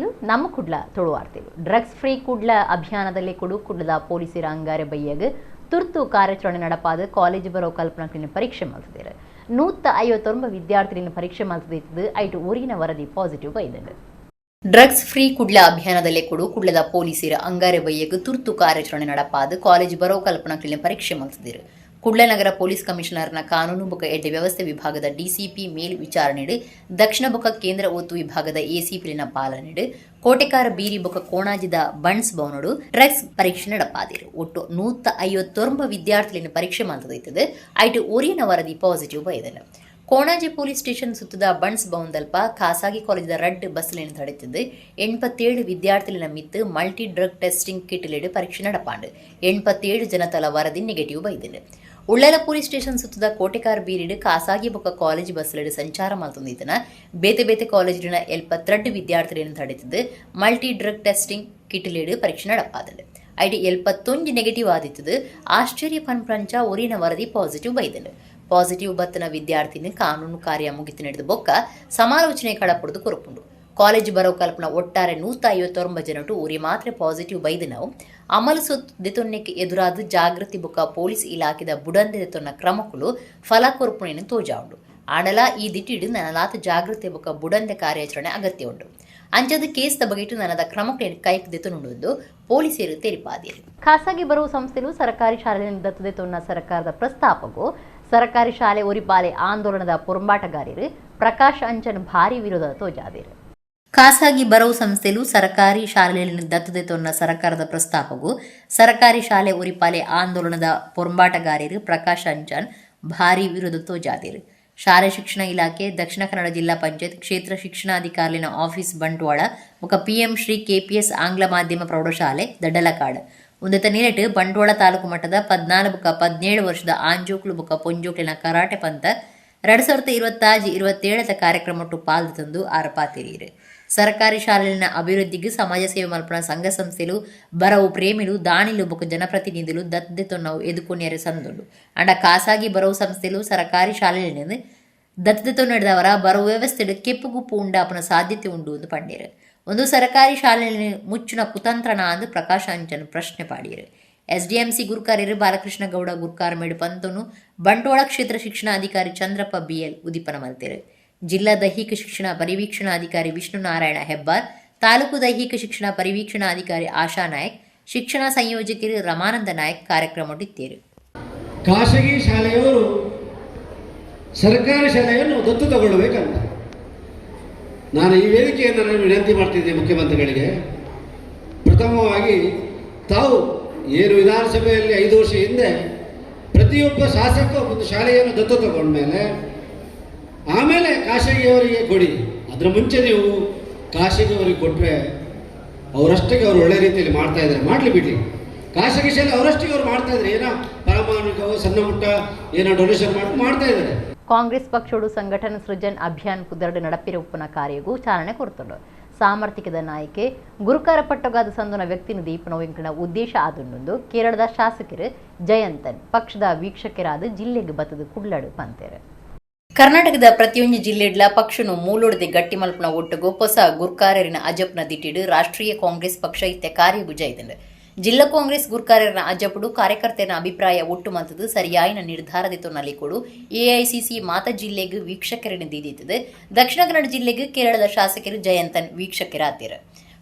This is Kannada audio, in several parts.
ಇದು ನಮ್ಮ ಕುಡ್ಲ ತುಳುವಾರ್ತೆಗಳು. ಡ್ರಗ್ಸ್ ಫ್ರೀ ಕುಡ್ಲ ಅಭಿಯಾನದಲ್ಲಿ ಕುಡ್ಲದ ಪೊಲೀಸರ ಅಂಗಾರೆ ಬೈಯಗೆ ತುರ್ತು ಕಾರ್ಯಾಚರಣೆ ನಡಪಾದ ಕಾಲೇಜ್ ಬರೋ ಕಲ್ಪನಾ ಪರೀಕ್ಷೆ ಮಾಡ್ತಿದ್ದಾರೆ. 159 ವಿದ್ಯಾರ್ಥಿಗಳನ್ನು ಪರೀಕ್ಷೆ ಮಾಡ್ತಿದ್ದು ಐಟು ಊರಿನ ವರದಿ ಪಾಸಿಟಿವ್ ಬೈದಿದೆ. ಡ್ರಗ್ಸ್ ಫ್ರೀ ಕುಡ್ಲ ಅಭಿಯಾನದಲ್ಲೇ ಕುಡ್ಲದ ಪೊಲೀಸರ ಅಂಗಾರೆ ಬೈಯಗೆ ತುರ್ತು ಕಾರ್ಯಾಚರಣೆ ನಡಪಾದ ಕಾಲೇಜ್ ಬರೋ ಕಲ್ಪನಾ ಪರೀಕ್ಷೆ ಮಾಡ್ತಿದ್ದಾರೆ. ಕುಡ್ಲ ನಗರ ಪೊಲೀಸ್ ಕಮಿಷನರ್ನ ಕಾನೂನು ಬೊಕ್ಕ ಎಡ್ಡೆ ವ್ಯವಸ್ಥೆ ವಿಭಾಗದ ಡಿಸಿಪಿ ಮೇಲ್ ವಿಚಾರಣೆ ದಕ್ಷಿಣ ಬೊಕ್ಕ ಕೇಂದ್ರ ಒತ್ತು ವಿಭಾಗದ ಎಸಿಪಿಲಿನ ಪಾಲನೆ ಕೋಟೆಕಾರ ಬೀರಿ ಬೊಕ್ಕ ಕೋಣಾಜಿದ ಬಣ್ಸ್ ಭವನಡು ಡ್ರಗ್ಸ್ ಪರೀಕ್ಷೆ ನಡಪಾದಿರು. ಒಟ್ಟು 159 ವಿದ್ಯಾರ್ಥಿಗಳನ್ನು ಪರೀಕ್ಷೆ ಮಾಡ್ತದೈತದೆ. ಐಟು ಊರಿನ ವರದಿ ಪಾಸಿಟಿವ್ ಬೈದಲ್ಲ. ಕೋಣಾಜಿ ಪೊಲೀಸ್ ಸ್ಟೇಷನ್ ಸುತ್ತದ ಬಣ್ಸ್ ಭವನದಲ್ಪ ಖಾಸಗಿ ಕಾಲೇಜದ ರೆಡ್ ಬಸ್ಲಿನ ತಡೆತಿದ್ದು 87 ವಿದ್ಯಾರ್ಥಿಗಳ ಮಿತ್ತು ಮಲ್ಟಿ ಡ್ರಗ್ ಟೆಸ್ಟಿಂಗ್ ಕಿಟ್ಲೆಡ್ ಪರೀಕ್ಷೆ ನಡಪಾಂಡು 87 ಜನತಲ ವರದಿ ನೆಗೆಟಿವ್ ಬೈದಿದೆ. ಉಳ್ಳಲ ಪೊಲೀಸ್ ಸ್ಟೇಷನ್ ಸುತ್ತದ ಕೋಟೆಕಾರ ಬೀರಿಡು ಖಾಸಗಿ ಬೊಕ್ಕ ಕಾಲೇಜ್ ಬಸ್ಲೆಡ್ ಸಂಚಾರ ಮಾಡ್ತಂದಿದ್ದನ ಬೇತೆ ಕಾಲೇಜಿನ 72 ವಿದ್ಯಾರ್ಥಿಗಳನ್ನು ತಡೆತಿದ್ದು ಮಲ್ಟಿ ಡ್ರಗ್ ಟೆಸ್ಟಿಂಗ್ ಕಿಟ್ಲೆಡ್ ಪರೀಕ್ಷೆ ನಡಪಾದಳು. ID 71 negative ಆದಿತ್ತದು. ಆಶ್ಚರ್ಯ ಪಂಪ್ರಂಚ ಊರಿನ ವರದಿ ಪಾಸಿಟಿವ್ ಬೈದಳು. ಪಾಸಿಟಿವ್ ಬತ್ತನ ವಿದ್ಯಾರ್ಥಿನಿ ಕಾನೂನು ಕಾರ್ಯ ಮುಗಿತು ನಡೆದ ಬೊಕ್ಕ ಸಮಾಲೋಚನೆ ಕಳಪುಡ್ದು ಕೊರಪುಂಡು. ಕಾಲೇಜ್ ಬರೋ ಕಲ್ಪನ ಒಟ್ಟಾರೆ 159 ಜನಟು ಊರಿ ಮಾತ್ರ ಪಾಸಿಟಿವ್ ಬೈದು ನಾವು ಅಮಲು ದೆತೊನ್ನೆಕ್ಕೆ ಎದುರಾದ ಜಾಗೃತಿ ಬೊಕ್ಕ ಪೊಲೀಸ್ ಇಲಾಖೆದ ಬುಡಂದೆ ದೆತೊನ್ನ ಕ್ರಮಕ್ಕಳು ಫಲ ಕೊರಪುಣೆಯನ್ನು ತೋಜಾಂಡು. ಆಡಲ ಈ ದಿಟ್ಟಿಡು ನನಲಾತ ಜಾಗೃತಿ ಬೊಕ್ಕ ಬುಡಂದೆ ಕಾರ್ಯಾಚರಣೆ ಅಗತ್ಯ ಉಂಟು. ಅಂಚದ ಕೇಸ್ ಬಗೆಟು ನನದ ಕ್ರಮಕ್ಕೆ ಕೈಕ್ ದೆತೊನುಂಡು ಪೊಲೀಸರು ತೆರಿಪಾದಿರು. ಖಾಸಗಿ ಬರುವ ಸಂಸ್ಥೆಗಳು ಸರ್ಕಾರಿ ಶಾಲೆಯನ್ನು ದತ್ತದೆತೊನ್ನ ಸರ್ಕಾರದ ಪ್ರಸ್ತಾಪಗೂ ಸರ್ಕಾರಿ ಶಾಲೆ ಒರಿಪಾಲೆ ಆಂದೋಲನದ ಪೊರಂಬಾಟಗಾರರು ಪ್ರಕಾಶ್ ಅಂಚನ್ ಭಾರಿ ವಿರೋಧ ತೋಜಾದಿರು. ಖಾಸಗಿ ಬರವು ಸಂಸ್ಥೆಲು ಸರ್ಕಾರಿ ಶಾಲೆಯಲ್ಲಿ ದತ್ತದೆತೊನ್ನ ಸರ್ಕಾರದ ಪ್ರಸ್ತಾಪಗೂ ಸರ್ಕಾರಿ ಶಾಲೆ ಒರಿಪಾಲೆ ಆಂದೋಲನದ ಪೊರಂಬಾಟಗಾರರು ಪ್ರಕಾಶ್ ಅಂಚನ್ ಭಾರಿ ವಿರೋಧ ತೋಜಾದಿರು. ಶಾಲೆ ಶಿಕ್ಷಣ ಇಲಾಖೆ ದಕ್ಷಿಣ ಕನ್ನಡ ಜಿಲ್ಲಾ ಪಂಚಾಯತ್ ಕ್ಷೇತ್ರ ಶಿಕ್ಷಣಾಧಿಕಾರಿನ ಆಫೀಸ್ ಬಂಟ್ವಾಳ ఒక PM ಶ್ರೀ KPS ಆಂಗ್ಲ ಮಾಧ್ಯಮ ಪ್ರೌಢಶಾಲೆ ದಡ್ಡಲಕಾಡು ಉಂದತ ನೀರಟ್ಟು ಬಂಟ್ವಾಳ ತಾಲೂಕು ಮಟ್ಟದ 14-17 ವರ್ಷದ ಆಂಜೋಕ್ಲು ಬೊಕ್ಕ ಪೊಂಜೋಕ್ಲಿನ ಕರಾಟೆ ಪಂತ 2026-27 ಕಾರ್ಯಕ್ರಮಟ್ಟು ಪಾಲ್ದು ತಂದು ಆರಪಾತಿರೀರು. ಸರ್ಕಾರಿ ಶಾಲೆಲಿನ ಅಭಿವೃದ್ಧಿಗೆ ಸಮಾಜ ಸೇವೆ ಮಲ್ಪನ ಸಂಘ ಸಂಸ್ಥೆಲು ಬರವು ಪ್ರೇಮಿಲು ದಾನಿಲು ಬೊಕ್ಕ ಜನಪ್ರತಿನಿಧಿಲು ದತ್ತದೆತೊನ್ನವು ಎದುಕೊನ್ಯರೆ ಸಂದುಂಡು. ಅಂಡ ಖಾಸಗಿ ಬರವು ಸಂಸ್ಥೆಲು ಸರ್ಕಾರಿ ಶಾಲೆಲಿನ ದತ್ತದೆತೊನ್ನ ನಡೆದವರ ಬರವು ವ್ಯವಸ್ಥೆಲು ಕೆಪ್ಪುಗುಪ್ಪು ಉಂಡಾಪನ ಸಾಧ್ಯತೆ ಉಂಡು ಎಂದು ಪಂಡೀರು. ಒಂದು ಸರ್ಕಾರಿ ಶಾಲೆಯಲ್ಲಿ ಮುಚ್ಚಿನ ಕುತಂತ್ರನ ಅಂದು ಪ್ರಕಾಶ್ ಅಂಚನ್ ಪ್ರಶ್ನೆ ಪಾಡಿಯರು. SDMC ಗುರುಕಾರ್ಯರು ಬಾಲಕೃಷ್ಣ ಗೌಡ ಗುರುಕಾರಮೇಡು ಪಂತನು ಬಂಟ್ವಾಳ ಕ್ಷೇತ್ರ ಶಿಕ್ಷಣಾಧಿಕಾರಿ ಚಂದ್ರಪ್ಪ BL ಉದಿಪನ ಮಲ್ತೆರು. ಜಿಲ್ಲಾ ದೈಹಿಕ ಶಿಕ್ಷಣ ಪರಿವೀಕ್ಷಣಾಧಿಕಾರಿ ವಿಷ್ಣು ನಾರಾಯಣ ಹೆಬ್ಬಾರ್, ತಾಲೂಕು ದೈಹಿಕ ಶಿಕ್ಷಣ ಪರಿವೀಕ್ಷಣಾಧಿಕಾರಿ ಆಶಾ ನಾಯಕ್, ಶಿಕ್ಷಣ ಸಂಯೋಜಕರು ರಮಾನಂದ ನಾಯಕ್ ಕಾರ್ಯಕ್ರಮ ಇತ್ತೇರು. ಖಾಸಗಿ ಶಾಲೆಯವರು ಸರ್ಕಾರಿ ಶಾಲೆಯನ್ನು ದತ್ತು ತಗೊಳ್ಳಬೇಕಂತ ನಾನು ಈ ವೇದಿಕೆಯನ್ನು ವಿನಂತಿ ಮಾಡ್ತಿದ್ದೆ ಮುಖ್ಯಮಂತ್ರಿಗಳಿಗೆ. ಪ್ರಥಮವಾಗಿ ತಾವು ಏನು ವಿಧಾನಸಭೆಯಲ್ಲಿ 5 ವರ್ಷ ಹಿಂದೆ ಪ್ರತಿಯೊಬ್ಬ ಶಾಸಕ ಒಂದು ಶಾಲೆಯನ್ನು ದತ್ತು ತಗೊಂಡ್ಮೇಲೆ ಆಮೇಲೆ ಖಾಸಗಿಯವರಿಗೆ ಕೊಡಿ. ಅದರ ಮುಂಚೆ ನೀವು ಖಾಸಗಿಯವರಿಗೆ ಕೊಟ್ಟರೆ ಅವರಷ್ಟಕ್ಕೆ ಅವರು ಒಳ್ಳೆ ರೀತಿಯಲ್ಲಿ ಮಾಡ್ತಾ ಇದ್ದಾರೆ, ಮಾಡಲಿ ಬಿಡಿ. ಖಾಸಗಿ ಶಾಲೆ ಅವರಷ್ಟಿಗೆ ಅವ್ರು ಮಾಡ್ತಾ ಇದ್ದಾರೆ, ಏನೋ ಪ್ರಾಮಾಣಿಕವೋ ಸಣ್ಣ ಪುಟ್ಟ ಏನೋ ಡೊನೇಷನ್ ಮಾಡ್ತಾ ಇದ್ದಾರೆ. ಕಾಂಗ್ರೆಸ್ ಪಕ್ಷೋಡು ಸಂಘಟನಾ ಸೃಜನ್ ಅಭಿಯಾನ್ ಕುದರಡು ನಡಪಿರುಪ್ಪನ ಕಾರ್ಯಗೂ ಚಾಲನೆ ಕೊಡ್ತುಂಡು. ಸಾಮರ್ಥ್ಯದ ನಾಯಕೆ ಗುರುಕಾರ ಪಟ್ಟಗಾದ ಸಂದುನ ವ್ಯಕ್ತಿನ ದೀಪನ ವೆಂಕಣ ಉದ್ದೇಶ ಆದುಂಡು ಕೇರಳದ ಶಾಸಕರು ಜಯಂತನ್ ಪಕ್ಷದ ವೀಕ್ಷಕರಾದ ಜಿಲ್ಲೆಗೆ ಬತ್ತದ ಕುಡ್ಲಾಡು ಪಂತೇರು. ಕರ್ನಾಟಕದ ಪ್ರತಿಯೊಂದು ಜಿಲ್ಲೆಡ್ಲ ಪಕ್ಷನು ಮೂಲೊಡದೆ ಗಟ್ಟಿ ಮಲ್ಪನ ಒಟ್ಟುಗು ಹೊಸ ಗುರ್ಕಾರ್ಯರಿನ ಅಜಪ್ನ ದಿಟ್ಟಿಡು ರಾಷ್ಟ್ರೀಯ ಕಾಂಗ್ರೆಸ್ ಪಕ್ಷ ಇತ್ತೆ ಕಾರ್ಯಭುಜ ಇದ್ದಂಡು. ಜಿಲ್ಲಾ ಕಾಂಗ್ರೆಸ್ ಗುರ್ಕಾರ್ಯರನ ಅಜಪುಡು ಕಾರ್ಯಕರ್ತೆಯರ ಅಭಿಪ್ರಾಯ ಒಟ್ಟು ಮಂತದ್ದು ಸರಿಯಾಯಿನ ನಿರ್ಧಾರದಿತ್ತೊನ್ನಲ್ಲಿ ಕೊಡು AICC ಮಾತ ಜಿಲ್ಲೆಗೆ ವೀಕ್ಷಕರನ್ನು ದೀದಿತ್ತದೆ. ದಕ್ಷಿಣ ಕನ್ನಡ ಜಿಲ್ಲೆಗೆ ಕೇರಳದ ಶಾಸಕರು ಜಯಂತನ್ ವೀಕ್ಷಕರಾತಿರು.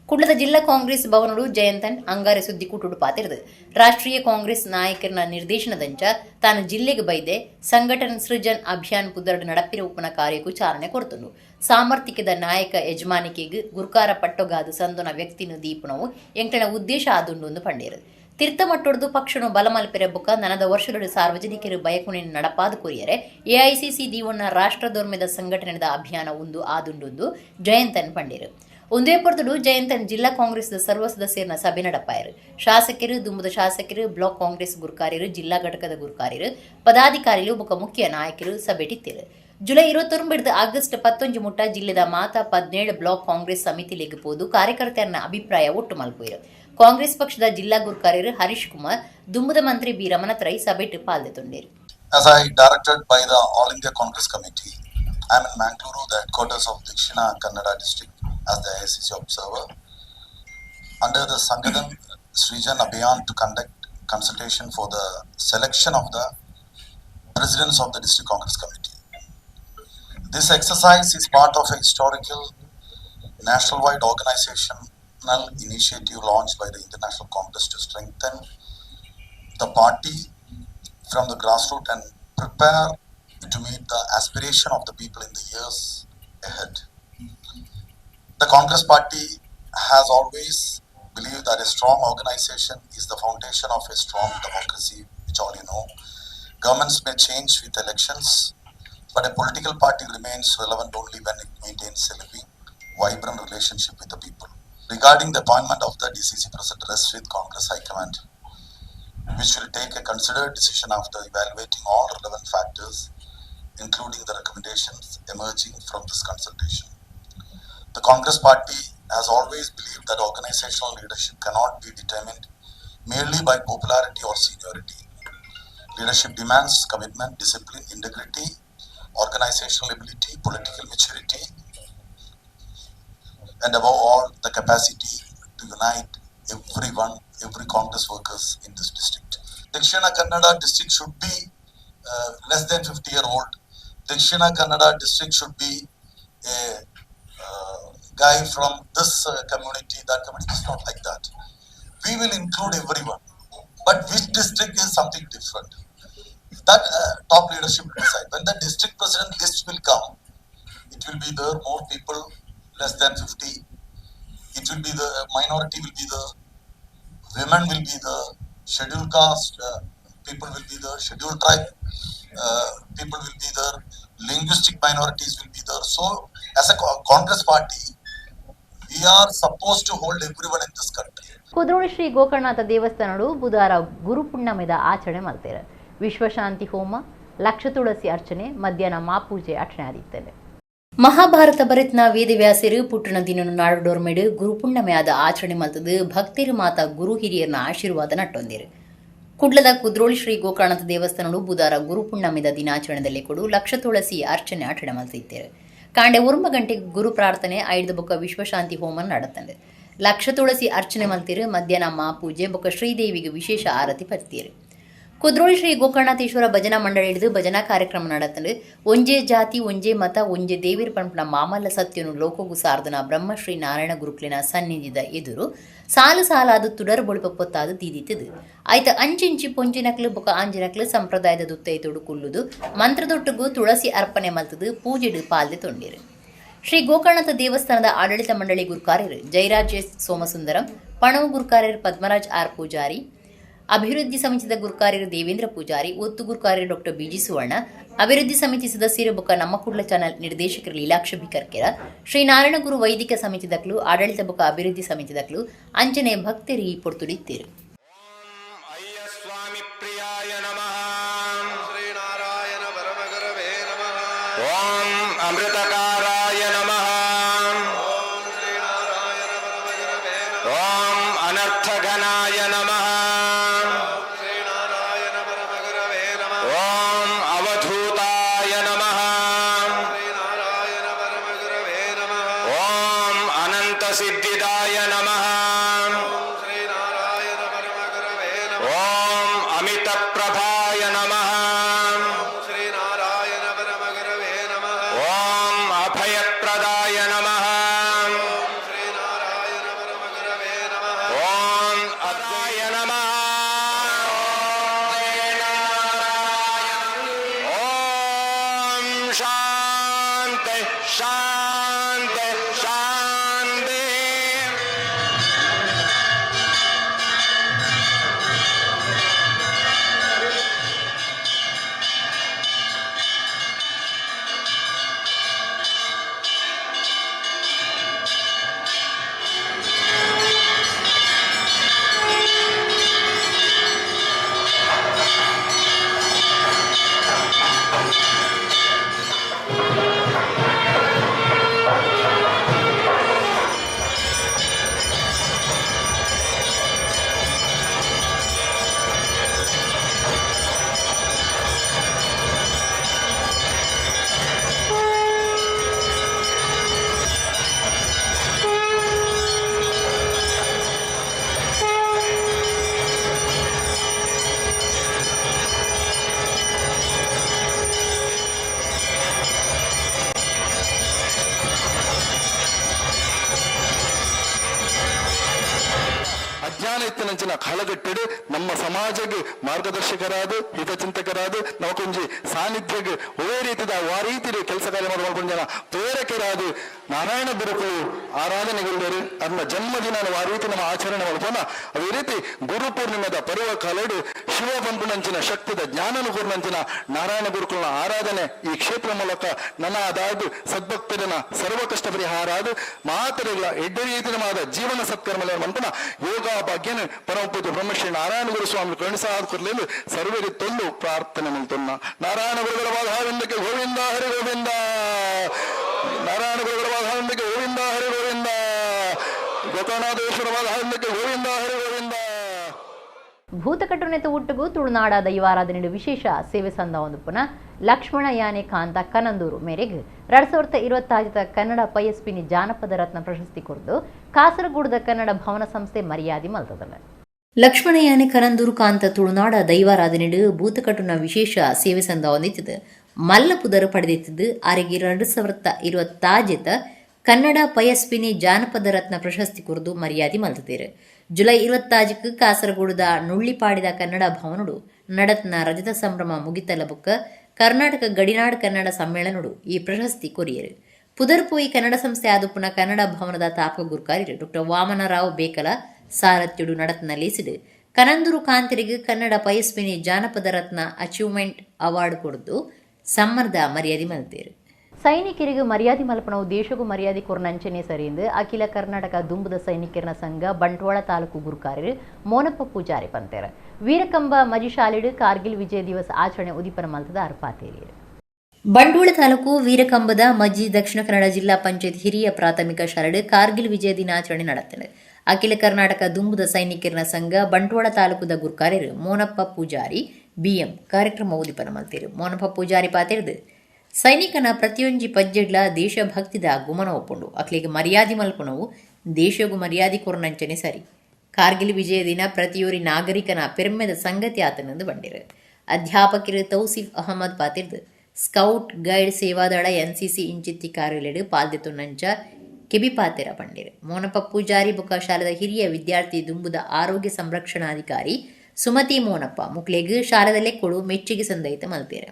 ಕುಡ್ಲದ ಜಿಲ್ಲಾ ಕಾಂಗ್ರೆಸ್ ಭವನಡು ಜಯಂತನ್ ಅಂಗಾರೆ ಸುದ್ದಿ ಕೂಟುಡು ಪಾತಿರದು. ರಾಷ್ಟ್ರೀಯ ಕಾಂಗ್ರೆಸ್ ನಾಯಕರ ನಿರ್ದೇಶನದಂಚ ತಾನು ಜಿಲ್ಲೆಗೆ ಬೈದೆ ಸಂಘಟನಾ ಸೃಜನ್ ಅಭಿಯಾನ್ ಪುದರಡು ನಡಪಿರುಪ್ಪನ ಕಾರ್ಯಕ್ಕೂ ಚಾಲನೆ ಕೊಡ್ತುಂಡು. ಸಾಮರ್ಥ್ಯದ ನಾಯಕ ಯಜಮಾನಿಕೆಗೆ ಗುರುಕಾರ ಪಟ್ಟೊಗಾದು ಸಂದನ ವ್ಯಕ್ತಿನ ದೀಪನವು ಎಂಟನ ಉದ್ದೇಶ ಆದುಂಡು ಎಂದು ಪಂಡೇರು. ತೀರ್ಥಮಟ್ಟೊಡ್ದು ಪಕ್ಷನು ಬಲಮಲ್ಪೆರೆ ಬೊಕ್ಕ ನನದ ವರ್ಷದೊಡು ಸಾರ್ವಜನಿಕರು ಬಯಕುಣಿನ ನಡಪಾದ ಕೊರಿಯರೆ AICC ದೀವನ್ನ ರಾಷ್ಟ್ರದೋರ್ಮೆದ ಸಂಘಟನೆದ ಅಭಿಯಾನ ಒಂದು ಆದುಂಡು ಜಯಂತನ್ ಪಂಡೇರು. ಒಂದೇ ಪೊರ್ತಡು ಜಯಂತನ್ ಜಿಲ್ಲಾ ಕಾಂಗ್ರೆಸ್ ಸರ್ವ ಸದಸ್ಯರನ್ನ ಸಭೆ ನಡಪಾಯರು. ಶಾಸಕರು ದುಮ್ಮದ ಶಾಸಕರು ಬ್ಲಾಕ್ ಕಾಂಗ್ರೆಸ್ ಗುರುಕಾರ್ಯರು ಜಿಲ್ಲಾ ಘಟಕದ ಗುರುಕಾರ್ಯರು ಪದಾಧಿಕಾರಿಗಳು ಬೊಕ್ಕ ಮುಖ್ಯ ನಾಯಕರು ಸಭೆಟಿತ್ತಿರು. ಜುಲೈ 29 ಆಗಸ್ಟ್ 11 ಮುಟ್ಟ ಜಿಲ್ಲೆದ ಮಾತಾ 17 ಬ್ಲಾಕ್ ಕಾಂಗ್ರೆಸ್ ಸಮಿತಿ ಲೆಗಪೋದು ಕಾರ್ಯಕರ್ತೆಯರನ್ನ ಅಭಿಪ್ರಾಯ ಒಟ್ಟು ಮಲ್ಪೋಯಿರು. ಕಾಂಗ್ರೆಸ್ ಪಕ್ಷದ ಜಿಲ್ಲಾ ಗುರುಕಾರ್ಯರು ಹರೀಶ್ ಕುಮಾರ್ ದುಮ್ಮದ ಮಂತ್ರಿ B ರಮಣತ್ರೈ ಸಭೆಟ್ ಪಾಲ್ಗೊಂಡಿರು. As I directed by the All India Congress Committee, I am in Mangaluru, the headquarters of Dakshina Kannada district. as the ICC observer under the Sangadan Srijan Abhiyan to conduct consultation for the selection of the presidents of the District Congress Committee. This exercise is part of a historical national-wide organizational initiative launched by the International Congress to strengthen the party from the grassroots and prepare to meet the aspiration of the people in the years ahead. The Congress Party has always believed that a strong organization is the foundation of a strong democracy, which all you know. Governments may change with elections, but a political party remains relevant only when it maintains a living, vibrant relationship with the people. Regarding the appointment of the DCC President rests with Congress High Command, which will take a considered decision after evaluating all relevant factors, including the recommendations emerging from this consultation. The Congress Party has always believed that organizational leadership cannot be determined merely by popularity or seniority. Leadership demands commitment, discipline, integrity, organizational ability, political maturity, and above all, the capacity to unite everyone, every Congress workers in this district. Dakshina Kannada district should be less than 50-year-old. Dakshina Kannada district should be a guy from this community, that community. Is not like that. We will include everyone, but which district is something different. That top leadership will decide. When the district president list will come, it will be there more people less than 50. It will be the minority will be there, women will be there, scheduled caste people will be there, scheduled tribe people will be there, linguistic minorities will be there. So, as a Congress party, we are supposed to hold everyone in this country. Kudroli Shri Gokarnanatha ದೇವಸ್ಥಾನಗಳು ಬುಧವಾರ ಗುರುಪುಣ್ಯಮದ ಆಚರಣೆ ಮಾಡ್ತಾರೆ. ವಿಶ್ವಶಾಂತಿ ಹೋಮ, ಲಕ್ಷ ತುಳಸಿ ಅರ್ಚನೆ, ಮಧ್ಯಾಹ್ನ ಮಾಪೂಜೆ ಅರ್ಚನೆ ಆದಿತ್ತೇನೆ. ಮಹಾಭಾರತ ಬರೆತ್ನ ವೇದವ್ಯಾಸರು ಪುಟ್ಟಣ ದಿನನು ನಾಡೋರ್ಮೆಡು ಗುರುಪುಣ್ಯಮೆಯಾದ ಆಚರಣೆ ಮಲ್ತದು ಭಕ್ತಿರು ಮಾತ ಗುರು ಹಿರಿಯರ್ನ ಆಶೀರ್ವಾದ ನಟ್ಟೊಂದಿರು. ಕುಡ್ಲದ ಕುದ್ರೋಳಿ ಶ್ರೀ ಗೋಕರ್ಣನಾಥ ದೇವಸ್ಥಾನಗಳು ಬುಧವಾರ ಗುರುಪುಣ್ಯಮೆದ ದಿನಾಚರಣೆದಲ್ಲಿ ಕೊಡು ಲಕ್ಷ ತುಳಸಿ ಅರ್ಚನೆ ಆಚರಣೆ ಮಲ್ತಿದ್ದೇರು. ಕಾಂಡೆ 1 ಗಂಟೆಗೆ ಗುರು ಪ್ರಾರ್ಥನೆ 5 ಬೊಕ್ಕ ವಿಶ್ವಶಾಂತಿ ಹೋಮ ನಡತಂದೆ. ಲಕ್ಷ ತುಳಸಿ ಅರ್ಚನೆ ಮಲ್ತಿರು. ಮಧ್ಯಾಹ್ನ ಮಾಪೂಜೆ ಬೊಕ್ಕ ಶ್ರೀದೇವಿಗೆ ವಿಶೇಷ ಆರತಿ ಪರ್ತೀರು. ಕುದ್ರೋಳಿ ಶ್ರೀ ಗೋಕರ್ಣನಾಥೇಶ್ವರ ಭಜನಾ ಮಂಡಳಿ ಹಿಡಿದು ಭಜನಾ ಕಾರ್ಯಕ್ರಮ ನಡತಂದು ಒಂಜೇ ಜಾತಿ ಒಂಜೇ ಮತ ಒಂಜೇ ದೇವಿರ ಪಂಪನ ಮಾಮಲ್ಲ ಸತ್ಯನು ಲೋಕಗು ಸಾರ್ದನ ಬ್ರಹ್ಮಶ್ರೀ ನಾರಾಯಣ ಗುರುಕ್ಲಿನ ಸನ್ನಿಧಿದ ಎದುರು ಸಾಲು ಸಾಲಾದ ತುಡರ್ ಬೊಳಪ ಪೊತ್ತಾದು ತೀದಿತ್ತದು. ಆಯ್ತ ಅಂಚಿಂಚಿ ಪೊಂಜಿನಕ್ಲು ಬೊಕ ಆಂಜಿನಕ್ಲು ಸಂಪ್ರದಾಯದ ದುತ್ತೈ ತೊಡುಕುಲ್ಲುದು ಮಂತ್ರದೊಟ್ಟುಗು ತುಳಸಿ ಅರ್ಪಣೆ ಮಲ್ತದು ಪೂಜೆಡು ಪಾಲ್ದೆ ತೊಂಡಿರು. ಶ್ರೀ ಗೋಕರ್ಣನಾಥ ದೇವಸ್ಥಾನದ ಆಡಳಿತ ಮಂಡಳಿ ಗುರುಕಾರ್ಯರು ಜಯರಾಜ್ ಎಸ್ ಸೋಮಸುಂದರಂ, ಪಣವು ಗುರುಕಾರ್ಯರು ಪದ್ಮರಾಜ್ ಆರ್ ಪೂಜಾರಿ, ಅಭಿವೃದ್ಧಿ ಸಮಿತಿದ ಗುರುಕಾರ್ಯರು ದೇವೇಂದ್ರ ಪೂಜಾರಿ, ಒತ್ತು ಗುರುಕಾರ್ಯರು ಡಾಕ್ಟರ್ ಬಿಜಿ ಸುವರ್ಣ, ಅಭಿವೃದ್ಧಿ ಸಮಿತಿ ಸದಸ್ಯರು ಬೊಕ್ಕ ನಮ್ಮ ಕುಡ್ಲ ಚಾನಲ್ ನಿರ್ದೇಶಕರು ಲೀಲಾಕ್ಷ ಬಿಕರ್ಕೆರ, ಶ್ರೀ ನಾರಾಯಣ ಗುರು ವೈದಿಕ ಸಮಿತಿದಕ್ಲು ಆಡಳಿತ ಬೊಕ್ಕ ಅಭಿವೃದ್ಧಿ ಸಮಿತಿದಕ್ಲು ಅಂಚನೆ ಭಕ್ತರಿ ಪೊರ್ತುಡಿತ್ತೇರು. ಅಮೃತಕಾರಾಯ ನಮಃ. ಓಂ ಅನರ್ಥಘನಾಯ ನಮಃ. ಓಂ ಅವಧೂತಾಯ ನಮಃ. ಓಂ ಅನಂತ ಸಿದ್ಧಿದಾಯ ನಮಃ. ಓಂ ಅಮಿತ ಪ್ರಭಾಯ ನಮಃ. ಓಂ ಅಭಯಪ್ರದಾಯ ನಮಃ. ಓಂ ಅದ್ವಯ ನಮಃ. ಓಂ ಶಾಂತಿ ಶಾಂತಿ ಶಾಂತಿ. ಅಜ್ಞಾನ ಇತ್ತಿನಂಚಿನ ಕಾಲಘಟ್ಟಡು ನಮ್ಮ ಸಮಾಜಕ್ಕೆ ಮಾರ್ಗದರ್ಶಕರಾದ ಹಿತಚಿಂತಕರಾದ ನವಕೊಂಜಿ ಸಾನ್ನಿಧ್ಯಗೆ ಒಳ್ಳೆ ರೀತಿದ ಆ ರೀತಿ ಕೆಲಸ ಕಾರ್ಯ ಮಾಡ್ಕೊಂಡು ಜನ ಪ್ರೇರಕರಾದ ನಾರಾಯಣ ಗುರುಗಳು ಆರಾಧನೆಗೊಂಡರು ಅದನ್ನ ಜನ್ಮದಿನ ಆ ರೀತಿ ನಮ್ಮ ಆಚರಣೆ ಮಾಡ್ಬೋಣ ಅದೇ ರೀತಿ ಗುರು ಪೂರ್ಣಿಮೆದ ಪರ್ವ ಕಾಲಡು ಶಿವ ಪಂಪುನಂಚಿನ ಶಕ್ತಿದ ಜ್ಞಾನನು ಕೂರ್ನಂಚಿನ ನಾರಾಯಣ ಗುರುಕುಲನ ಆರಾಧನೆ ಈ ಕ್ಷೇತ್ರ ಮೂಲಕ ನನ್ನ ಅದಾದು ಸದ್ಭಕ್ತರನ ಸರ್ವ ಕಷ್ಟ ಪರಿಹಾರ ಆದ ಮಾತರೆಗಳ ಎಡ್ಡ ರೀತಿಯವಾದ ಜೀವನ ಸತ್ಕರ್ಮಲ ಮಂಪನ ಯೋಗ ಭಾಗ್ಯನ ಪರಮ ಪೂಜ್ಯ ಬ್ರಹ್ಮಶ್ರೀ ನಾರಾಯಣ ಗುರು ಸ್ವಾಮಿ ಕಣಿಸಾದ ಕುರ್ಲೆಲು ಸರ್ವರಿ ತೊಲ್ಲು ಪ್ರಾರ್ಥನೆ ಮಂತುನ್ನ ನಾರಾಯಣ ಗುರುಗಳ ಬಾಧಾವಿಂದಕ್ಕೆ ಗೋವಿಂದ ಹರಿ ಗೋವಿಂದ ನಾರಾಯಣ ಗುರುಗಳ ಬಾಧಾವಿಂದಕ್ಕೆ ಗೋವಿಂದ ಹರಿ ಗೋವಿಂದ ಗೋಕರ್ಣಾದೇಶ್ವರ ಬಾಧಾವಿಂದಕ್ಕೆ ಗೋವಿಂದ ಹರಿ ಗೋವಿಂದ. ಭೂತಕಟ್ಟುನೆತ ಹುಟ್ಟುಗು ತುಳುನಾಡ ದೈವಾರಾಧನೆಡು ವಿಶೇಷ ಸೇವೆ ಸಂದ ಒಂದು ಪುನಃ ಲಕ್ಷ್ಮಣ ಯಾನೆ ಕಾಂತ ಕನಂದೂರು ಮೇರೆಗೆ 2025 ಕನ್ನಡ ಪೈಎಸ್ಪಿನಿ ಜಾನಪದ ರತ್ನ ಪ್ರಶಸ್ತಿ ಕುರಿತು ಕಾಸರಗೋಡದ ಕನ್ನಡ ಭವನ ಸಂಸ್ಥೆ ಮರ್ಯಾದೆ ಮಲ್ತದಲ್ಲ. ಲಕ್ಷ್ಮಣ ಯಾನೆ ಕನಂದೂರು ಕಾಂತ ತುಳುನಾಡ ದೈವಾರಾಧನೆಡು ಭೂತಕಟ್ಟುನ ವಿಶೇಷ ಸೇವೆ ಸಂದ ಹೊಂದಿತ್ತು ಮಲ್ಲಪುದರ ಪಡೆದಿತ್ತು ಆರಿಗೆ 2025 ಕನ್ನಡ ಪೈಎಸ್ಪಿನಿ ಜಾನಪದ ರತ್ನ ಪ್ರಶಸ್ತಿ ಕುರಿತು ಮರ್ಯಾದೆ ಮಲ್ತಿದ್ದೀರು. ಜುಲೈ 25 ಕಾಸರಗೋಡದ ನುಳ್ಳಿಪಾಡಿದ ಕನ್ನಡ ಭವನಡು ನಡತ್ನ ರಜತ ಸಂಭ್ರಮ ಮುಗಿತಲ ಬುಕ್ಕ ಕರ್ನಾಟಕ ಗಡಿನಾಡ್ ಕನ್ನಡ ಸಮ್ಮೇಳನಡು ಈ ಪ್ರಶಸ್ತಿ ಕೊರಿಯರು ಪುದರ್ಪೋಯಿ ಕನ್ನಡ ಸಂಸ್ಥೆ ಆದುಪುನ ಕನ್ನಡ ಭವನದ ತಾಪಕ ಗುರುಕಾರ್ಯರು ಡಾಕ್ಟರ್ ವಾಮನರಾವ್ ಬೇಕಲ ಸಾರಥ್ಯಡು ನಡತ್ನ ಲೇಸಿಡು ಕನಂದೂರು ಕಾಂತರಿಗೆ ಕನ್ನಡ ಪೈಎಸ್ಪಿನಿ ಜಾನಪದ ರತ್ನ ಅಚೀವ್ಮೆಂಟ್ ಅವಾರ್ಡ್ ಕೊಡ್ದು ಸಮ್ಮರ್ದ ಮರ್ಯಾದೆ ಮಲ್ತೇರು. ಸೈನಿಕರಿಗೆ ಮರ್ಯಾದೆ ಮಲ್ಪನವು ದೇಶಗೂ ಮರ್ಯಾದೆ ಕೊರ್ನಂಚನೆ ಸರಿಯಿಂದ ಅಖಿಲ ಕರ್ನಾಟಕ ದುಂಬುದ ಸೈನಿಕರನ ಸಂಘ ಬಂಟ್ವಾಳ ತಾಲೂಕು ಗುರುಕಾರ್ಯರು ಮೋನಪ್ಪ ಪೂಜಾರಿ ಪಂತೇರ ವೀರಕಂಬ ಮಜಿಶಾಲಿಡು ಕಾರ್ಗಿಲ್ ವಿಜಯ ದಿವಸ ಆಚರಣೆ ಉದಿಪನ ಮಲ್ತದ ಅರ್ಪಾತೇರಿಯರು. ಬಂಟ್ವಾಳ ತಾಲೂಕು ವೀರಕಂಬದ ಮಜ್ಜಿ ದಕ್ಷಿಣ ಕನ್ನಡ ಜಿಲ್ಲಾ ಪಂಚಾಯತ್ ಹಿರಿಯ ಪ್ರಾಥಮಿಕ ಶಾಲೆಡು ಕಾರ್ಗಿಲ್ ವಿಜಯ ದಿನಾಚರಣೆ ನಡೆತ್ತದೆ. ಅಖಿಲ ಕರ್ನಾಟಕ ದುಂಬುದ ಸೈನಿಕರನ ಸಂಘ ಬಂಟ್ವಾಳ ತಾಲೂಕುದ ಗುರುಕಾರ್ಯರು ಮೋನಪ್ಪ ಪೂಜಾರಿ ಬಿಎಂ ಕಾರ್ಯಕ್ರಮ ಉದಿಪನ ಮಲ್ತೇರು. ಮೋನಪ್ಪ ಪೂಜಾರಿ ಪಾತೆರ್ದು ಸೈನಿಕನ ಪ್ರತಿಯೊಂಜಿ ಪಜ್ಜೆಡ್ಲ ದೇಶಭಕ್ತಿದ ಗುಮನ ಒಪ್ಪುಂಡು ಅಕ್ಲಿಗೆ ಮರ್ಯಾದೆ ಮಲ್ಪುನವು ದೇಶಗೂ ಮರ್ಯಾದೆ ಕೊರನಂಚನೆ ಸರಿ. ಕಾರ್ಗಿಲ್ ವಿಜಯ ದಿನ ಪ್ರತಿಯೊರಿ ನಾಗರಿಕನ ಪೆರ್ಮೆದ ಸಂಗತಿ ಆತನೆಂದು ಬಂದಿರು. ಅಧ್ಯಾಪಕರು ತೌಸಿಫ್ ಅಹಮದ್ ಪಾತಿರ್ದು ಸ್ಕೌಟ್ ಗೈಡ್ ಸೇವಾದಳ ಎನ್ಸಿಸಿ ಇಂಚಿತ್ತಿ ಕಾರ್ಯಲೆಡು ಪಾಲ್ದೆತುನಂಚ ಕೆಬಿಪಾತೆರ ಬಂದಿರು. ಮೋನಪ್ಪ ಪೂಜಾರಿ ಬುಕ್ಕ ಶಾಲೆದ ಹಿರಿಯ ವಿದ್ಯಾರ್ಥಿ ದುಂಬುದ ಆರೋಗ್ಯ ಸಂರಕ್ಷಣಾಧಿಕಾರಿ ಸುಮತಿ ಮೋನಪ್ಪ ಮುಕ್ಲೆಗ್ ಶಾಲೆದಲ್ಲೇ ಕೊಡು ಮೆಚ್ಚುಗೆ ಸಂದಯಿತ ಮಲ್ತೇರ.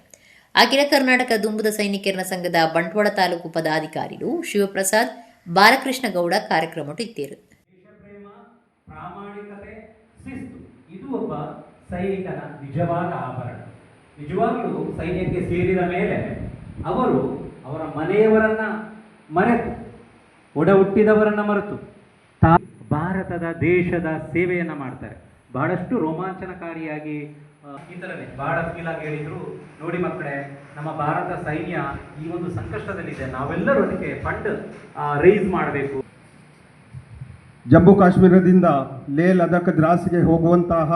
ಅಖಿಲ ಕರ್ನಾಟಕ ದುಂಬುದ ಸೈನಿಕರನ ಸಂಘದ ಬಂಟ್ವಾಳ ತಾಲೂಕು ಪದಾಧಿಕಾರಿಗಳು ಶಿವಪ್ರಸಾದ್ ಬಾಲಕೃಷ್ಣ ಗೌಡ ಕಾರ್ಯಕ್ರಮ ಇತ್ತೇರು. ದೇಶಪ್ರೇಮ, ಪ್ರಾಮಾಣಿಕತೆ, ಶಿಸ್ತು ಇದು ಒಬ್ಬ ಸೈನಿಕನ ನಿಜವಾದ ಆಭರಣ. ನಿಜವಾಗ್ಲೂ ಸೈನ್ಯಕ್ಕೆ ಸೇರಿದ ಮೇಲೆ ಅವರು ಅವರ ಮನೆಯವರನ್ನ ಮರೆತು ಒಡ ಹುಟ್ಟಿದವರನ್ನ ಮರೆತು ಭಾರತದ ದೇಶದ ಸೇವೆಯನ್ನ ಮಾಡ್ತಾರೆ. ಬಹಳಷ್ಟು ರೋಮಾಂಚನಕಾರಿಯಾಗಿ ಈ ಥರನೇ ಬಹಳ ಫೀಲ್ ಆಗಿ ಹೇಳಿದ್ರು, ನೋಡಿ ಮಕ್ಕಳೇ, ನಮ್ಮ ಭಾರತ ಸೈನ್ಯ ಈ ಒಂದು ಸಂಕಷ್ಟದಲ್ಲಿದೆ, ನಾವೆಲ್ಲರೂ ಅದಕ್ಕೆ ಫಂಡ್ ರೈಸ್ ಮಾಡಬೇಕು. ಜಮ್ಮು ಕಾಶ್ಮೀರದಿಂದ ಲೇ ಲದಾಖ್ ದ್ರಾಸ್ಗೆ ಹೋಗುವಂತಹ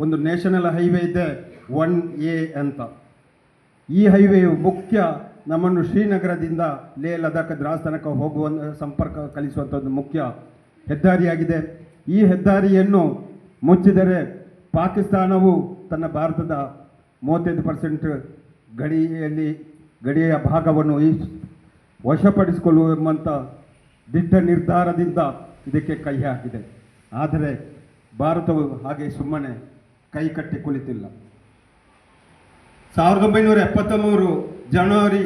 ಒಂದು ನ್ಯಾಷನಲ್ ಹೈವೇ ಇದೆ 1A ಅಂತ. ಈ ಹೈವೇಯು ಮುಖ್ಯ ನಮ್ಮನ್ನು ಶ್ರೀನಗರದಿಂದ ಲೇ ಲದಾಖ್ ದ್ರಾಸ್ ತನಕ ಹೋಗುವ ಸಂಪರ್ಕ ಕಲಿಸುವಂಥ ಒಂದು ಮುಖ್ಯ ಹೆದ್ದಾರಿಯಾಗಿದೆ. ಈ ಹೆದ್ದಾರಿಯನ್ನು ಮುಚ್ಚಿದರೆ ಪಾಕಿಸ್ತಾನವು ತನ್ನ ಭಾರತದ 35% ಗಡಿಯ ಭಾಗವನ್ನು ವಶಪಡಿಸಿಕೊಳ್ಳುವಂಥ ದಿಟ್ಟ ನಿರ್ಧಾರದಿಂದ ಇದಕ್ಕೆ ಕೈ ಹಾಕಿದೆ. ಆದರೆ ಭಾರತವು ಹಾಗೆ ಸುಮ್ಮನೆ ಕೈ ಕಟ್ಟಿ ಕುಳಿತಿಲ್ಲ. 1973 ಜನವರಿ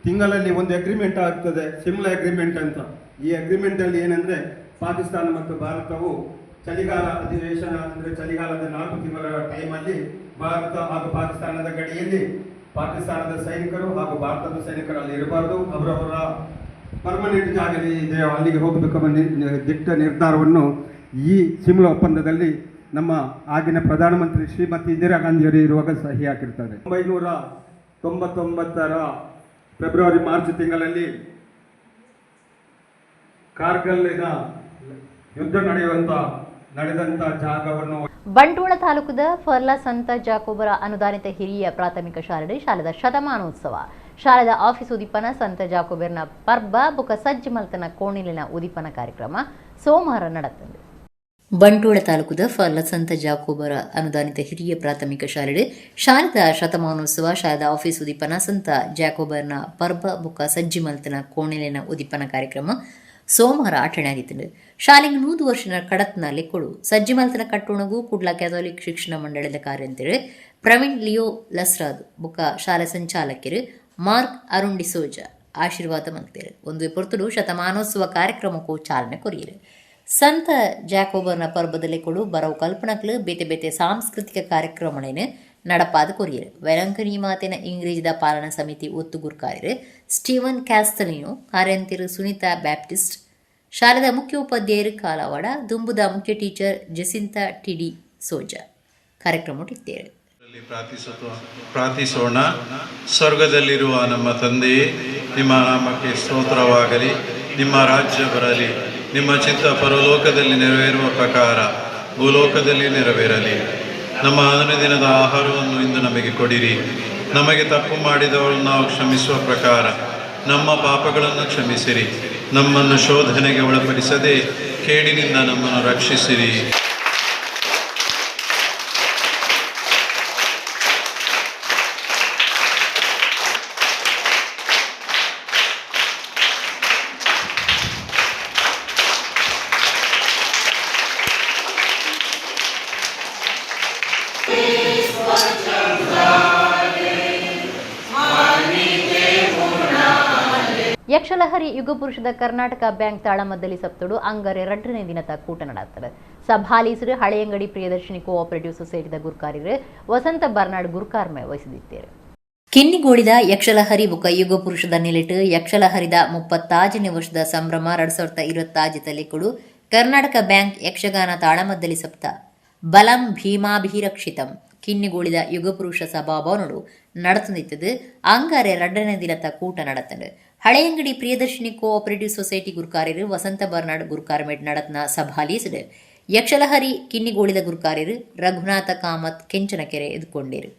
ತಿಂಗಳಲ್ಲಿ ಒಂದು ಅಗ್ರಿಮೆಂಟ್ ಆಗ್ತದೆ, ಸಿಮ್ಲಾ ಅಗ್ರಿಮೆಂಟ್ ಅಂತ. ಈ ಅಗ್ರಿಮೆಂಟಲ್ಲಿ ಏನಂದರೆ ಪಾಕಿಸ್ತಾನ ಮತ್ತು ಭಾರತವು ಚಳಿಗಾಲ ಅಧಿವೇಶನ ಅಂದರೆ ಚಳಿಗಾಲದ 4 ತಿಂಗಳ ಟೈಮಲ್ಲಿ ಭಾರತ ಹಾಗೂ ಪಾಕಿಸ್ತಾನದ ಗಡಿಯಲ್ಲಿ ಪಾಕಿಸ್ತಾನದ ಸೈನಿಕರು ಹಾಗೂ ಭಾರತದ ಸೈನಿಕರು ಅಲ್ಲಿ ಇರಬಾರ್ದು, ಅವರವರ ಪರ್ಮನೆಂಟ್ ಜಾಗ ಇದೆ ಅಲ್ಲಿಗೆ ಹೋಗಬೇಕೆಂಬ ದಿಟ್ಟ ನಿರ್ಧಾರವನ್ನು ಈ ಸಿಮ್ಲಾ ಒಪ್ಪಂದದಲ್ಲಿ ನಮ್ಮ ಆಗಿನ ಪ್ರಧಾನಮಂತ್ರಿ ಶ್ರೀಮತಿ ಇಂದಿರಾ ಗಾಂಧಿಯವರು ಇರುವಾಗ ಸಹಿ ಹಾಕಿರ್ತಾರೆ. 1999 ಫೆಬ್ರವರಿ ಮಾರ್ಚ್ ತಿಂಗಳಲ್ಲಿ ಕಾರ್ಗಿಲ್ನ ಯುದ್ಧ ನಡೆದಂತ ಜಾಗವನ್ನು ಬಂಟ್ವಾಳ ತಾಲೂಕದ ಫರ್ಲಾ ಸಂತ ಜಾಕೋಬರ ಅನುದಾನಿತ ಹಿರಿಯ ಪ್ರಾಥಮಿಕ ಶಾಲೆದ ಶತಮಾನೋತ್ಸವ ಶಾಲೆದ ಆಫೀಸ್ ಉದಿಪನ ಸಂತ ಜಾಕೋಬರ್ನ ಪರ್ಬ ಬುಕ ಸಜ್ಜ ಮಲ್ತನ ಕೋಣಿಲಿನ ಉದಿಪನ ಕಾರ್ಯಕ್ರಮ ಸೋಮವಾರ ನಡೆದಿದೆ. ಬಂಟ್ವಾಳ ತಾಲೂಕದ ಫರ್ಲಾ ಸಂತ ಜಾಕೋಬರ ಅನುದಾನಿತ ಹಿರಿಯ ಪ್ರಾಥಮಿಕ ಶಾಲೆದ ಶತಮಾನೋತ್ಸವ ಶಾಲೆದ ಆಫೀಸ್ ಉದಿಪನ ಸಂತ ಜಾಕೋಬರ್ನ ಪರ್ಬ ಬುಕ ಸಜ್ಜಿ ಮಲ್ತನ ಕೋಣಿಲಿನ ಉದಿಪನ ಕಾರ್ಯಕ್ರಮ ಸೋಮವಾರ ಆಚರಣೆ ಆಗಿತ್ತು. ಶಾಲೆಗೆ 100 ವರ್ಷದ ಕಡತ್ನಲ್ಲಿ ಕೊಡು ಸಜ್ಜಿಮಲ್ತನ ಕಟ್ಟುಣಗೂ ಕುಡ್ಲ ಕ್ಯಾಥೋಲಿಕ್ ಶಿಕ್ಷಣ ಮಂಡಳದ ಕಾರ್ಯಂತರು ಪ್ರವೀಣ್ ಲಿಯೋ ಲಸ್ರಾದ್ ಬುಕ್ಕ ಶಾಲೆ ಸಂಚಾಲಕರು ಮಾರ್ಕ್ ಅರುಣ್ ಡಿಸೋಜ ಆಶೀರ್ವಾದ ಮಂತಿರು. ಒಂದು ಪೊರ್ತುಡು ಶತಮಾನೋತ್ಸವ ಕಾರ್ಯಕ್ರಮಕ್ಕೂ ಚಾಲನೆ ಕೊರಿಯರು. ಸಂತ ಜಾಕೋಬರ್ನ ಪರ್ಬದಲ್ಲಿ ಕೊಡು ಬರವು ಕಲ್ಪನಕ್ಲು ಬೇತೆ ಬೇತೆ ಸಾಂಸ್ಕೃತಿಕ ಕಾರ್ಯಕ್ರಮಗಳನ್ನು நடப்பாது கொரியர். வெலங்கனி மாத்தின இங்கிலீஷ்த பாலன சமிதி ஒத்துகுர்காரரு ಸ್ಟೀವನ್ ಕ್ಯಾಸ್ತಲಿನೋ ಕಾರ್ಯಂತಿರು ಸುನೀತಾ ಬ್ಯಾಪ್ಟಿಸ್ಟ್ ಶಾಲೆದ ಮುಖ್ಯ ಉಪಾಧ್ಯಾಯರು ಕಾಲವಾಡ ದುಂಬುದ ಮುಖ್ಯ ಟೀಚರ್ ಜಸಿಂತಾ ಟಿಡಿ ಸೋಜಾ ಕಾರ್ಯಕ್ರಮ ಇದ್ದೇವೆ. ಪ್ರಾರ್ಥಿಸೋಣ. ಸ್ವರ್ಗದಲ್ಲಿರುವ ನಮ್ಮ ತಂದೆಯೇ, ನಿಮ್ಮ ನಾಮಕ್ಕೆ ಸ್ತೋತ್ರವಾಗಲಿ, ನಿಮ್ಮ ರಾಜ್ಯ ಬರಲಿ, ನಿಮ್ಮ ಚಿತ್ತ ಪರಲೋಕದಲ್ಲಿ ನೆರವೇರುವ ಪ್ರಕಾರ ಭೂಲೋಕದಲ್ಲಿ ನೆರವೇರಲಿ. ನಮ್ಮ ಅನುದಿನದ ಆಹಾರವನ್ನು ಇಂದು ನಮಗೆ ಕೊಡಿರಿ. ನಮಗೆ ತಪ್ಪು ಮಾಡಿದವರನ್ನು ನಾವು ಕ್ಷಮಿಸುವ ಪ್ರಕಾರ ನಮ್ಮ ಪಾಪಗಳನ್ನು ಕ್ಷಮಿಸಿರಿ. ನಮ್ಮನ್ನು ಶೋಧನೆಗೆ ಒಳಪಡಿಸದೆ ಕೇಡಿನಿಂದ ನಮ್ಮನ್ನು ರಕ್ಷಿಸಿರಿ. ಯಕ್ಷಲಹರಿ ಯುಗಪುರುಷದ ಕರ್ನಾಟಕ ಬ್ಯಾಂಕ್ ತಾಳಮದ್ದಲಿ ಸಪ್ತಡು ಅಂಗರೆ 2ನೇ ದಿನದ ಕೂಟ ನಡೆಯುತ್ತದೆ. ಸಭಾಲೀಸರು ಹಳೆಯಂಗಡಿ ಪ್ರಿಯದರ್ಶಿನಿ ಕೋಆಪರೇಟಿವ್ ಸೊಸೈಟಿದ ಗುರ್ಕಾರ್ಯರು ವಸಂತ ಬರ್ನಾಡ್ ಗುರ್ಕಾರ್ಮೆ ವಹಿಸಿದ್ದಾರೆ. ಕಿನ್ನಿಗೋಳಿದ ಯಕ್ಷಲಹರಿ ಬುಕ ಯುಗಪುರುಷದ ನಿಲಿಟ್ಟು ಯಕ್ಷಲಹರಿದ 35ನೇ ವರ್ಷದ ಸಂಭ್ರಮ 2025 ಕೊಡು ಕರ್ನಾಟಕ ಬ್ಯಾಂಕ್ ಯಕ್ಷಗಾನ ತಾಳಮದ್ದಲಿ ಸಪ್ತ ಬಲಂ ಭೀಮಾಭಿರಕ್ಷಿತಂ ಕಿನ್ನಿಗೋಳಿದ ಯುಗಪುರುಷ ಸಭಾಭವನಡು நடத்துனித்தது. ಅಂಗಾರೆ 2ನೇ ದಿನದ ಕೂಟ நடத்தது. ಹಳೆಯಂಗಡಿ ಪ್ರಿಯದರ್ಶಿನಿ ಕೋಆಪರೇಟಿವ್ ಸೊಸೈಟಿ ಗುರ್ಕಾರ್ಯರು ವಸಂತ ಬರ್ನಾಡ್ ಗುರ್ಕಾರ್ಮೆಟ್ நடத்தின ಸಭಾಲೀಸರು ಯಕ್ಷಲಹರಿ ಕಿನ್ನಿಗೋಳಿದ ಗುರ್ಕಾರ್ಯರು ರಘುನಾಥ ಕಾಮತ್ ಕೆಂಚನಕೆರೆ ಎದುಕೊಂಡಿರು.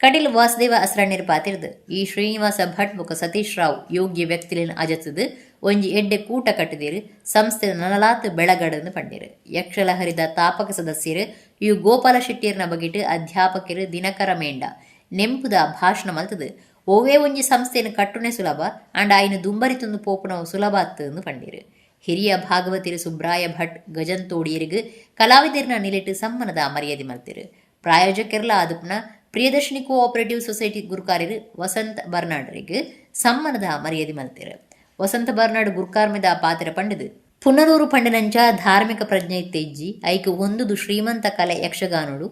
ಕಟೀಲ್ ವಾಸುದೇವ ಅಸ್ರಾಣಿರ್ ಪಾತಿರ್ದು ಈ ಶ್ರೀನಿವಾಸ ಭಟ್ ಬೊಕ ಸತೀಶ್ ರಾವ್ ಯೋಗ್ಯ ವ್ಯಕ್ತಿಲಿನ ಅಜತ್ತದು ಒಂಜಿ ಎಡ್ಡೆ ಕೂಟ ಕಟ್ಟಿದಿರು ಸಂಸ್ಥೆ ನನಲಾತ್ ಬೆಳಗಡನ್ನು ಪಂಡಿರು. ಯಕ್ಷಲಹರಿದ ತಾಪಕ ಸದಸ್ಯರು ಇವು ಗೋಪಾಲ ಶೆಟ್ಟಿಯರ್ನ ಬಗೆಟ್ ಅಧ್ಯಾಪಕರು ದಿನಕರ ಮೇಂಡ ನೆಂಪುದ ಭಾಷಣ ಮಲ್ತದು ಓವೇ ಒಂಜಿ ಸಂಸ್ಥೆಯನ್ನು ಕಟ್ಟುನೆ ಸುಲಭ ಅಂಡ್ ಆಯ್ನ ದುಂಬರಿತೊಂದು ಪೋಪುನವು ಸುಲಭ ಅತ್ತನ್ನು ಪಂಡಿರು. ಹಿರಿಯ ಭಾಗವತಿರು ಸುಬ್ರಾಯ ಭಟ್ ಗಜಂತೋಡಿಯರಿಗೂ ಕಲಾವಿದರನ್ನ ನಿಲಿಟ್ಟು ಸಮ್ಮನದ ಮರ್ಯಾದೆ ಮಲ್ತಿರು. ಪ್ರಾಯೋಜಕರ್ಲ ಆದುಪ್ನ ಪ್ರಿಯದರ್ಶಿನಿ ಕೋಆಪರೇಟಿವ್ ಸೊಸೈಟಿ ಗುರ್ಕಾರ್ಯರು ವಸಂತ ಬರ್ನಾಡ್ರಿಗೆ ಸಮ್ಮನದ ಮರ್ಯಾದೆ ಮಲ್ತಿರು. ವಸಂತ ಬರ್ನಾಡ್ ಗುರ್ಕಾರ್ಮೆದ ಪಾತ್ರ ಪಂಡದು ಪುನರೂರು ಪಂಡನಂಚ ಧಾರ್ಮಿಕ ಪ್ರಜ್ಞೆ ತೆಜ್ಜಿ ಐಕು ಒಂದುದು ಶ್ರೀಮಂತ ಕಲೆ ಯಕ್ಷಗಾನೋಡು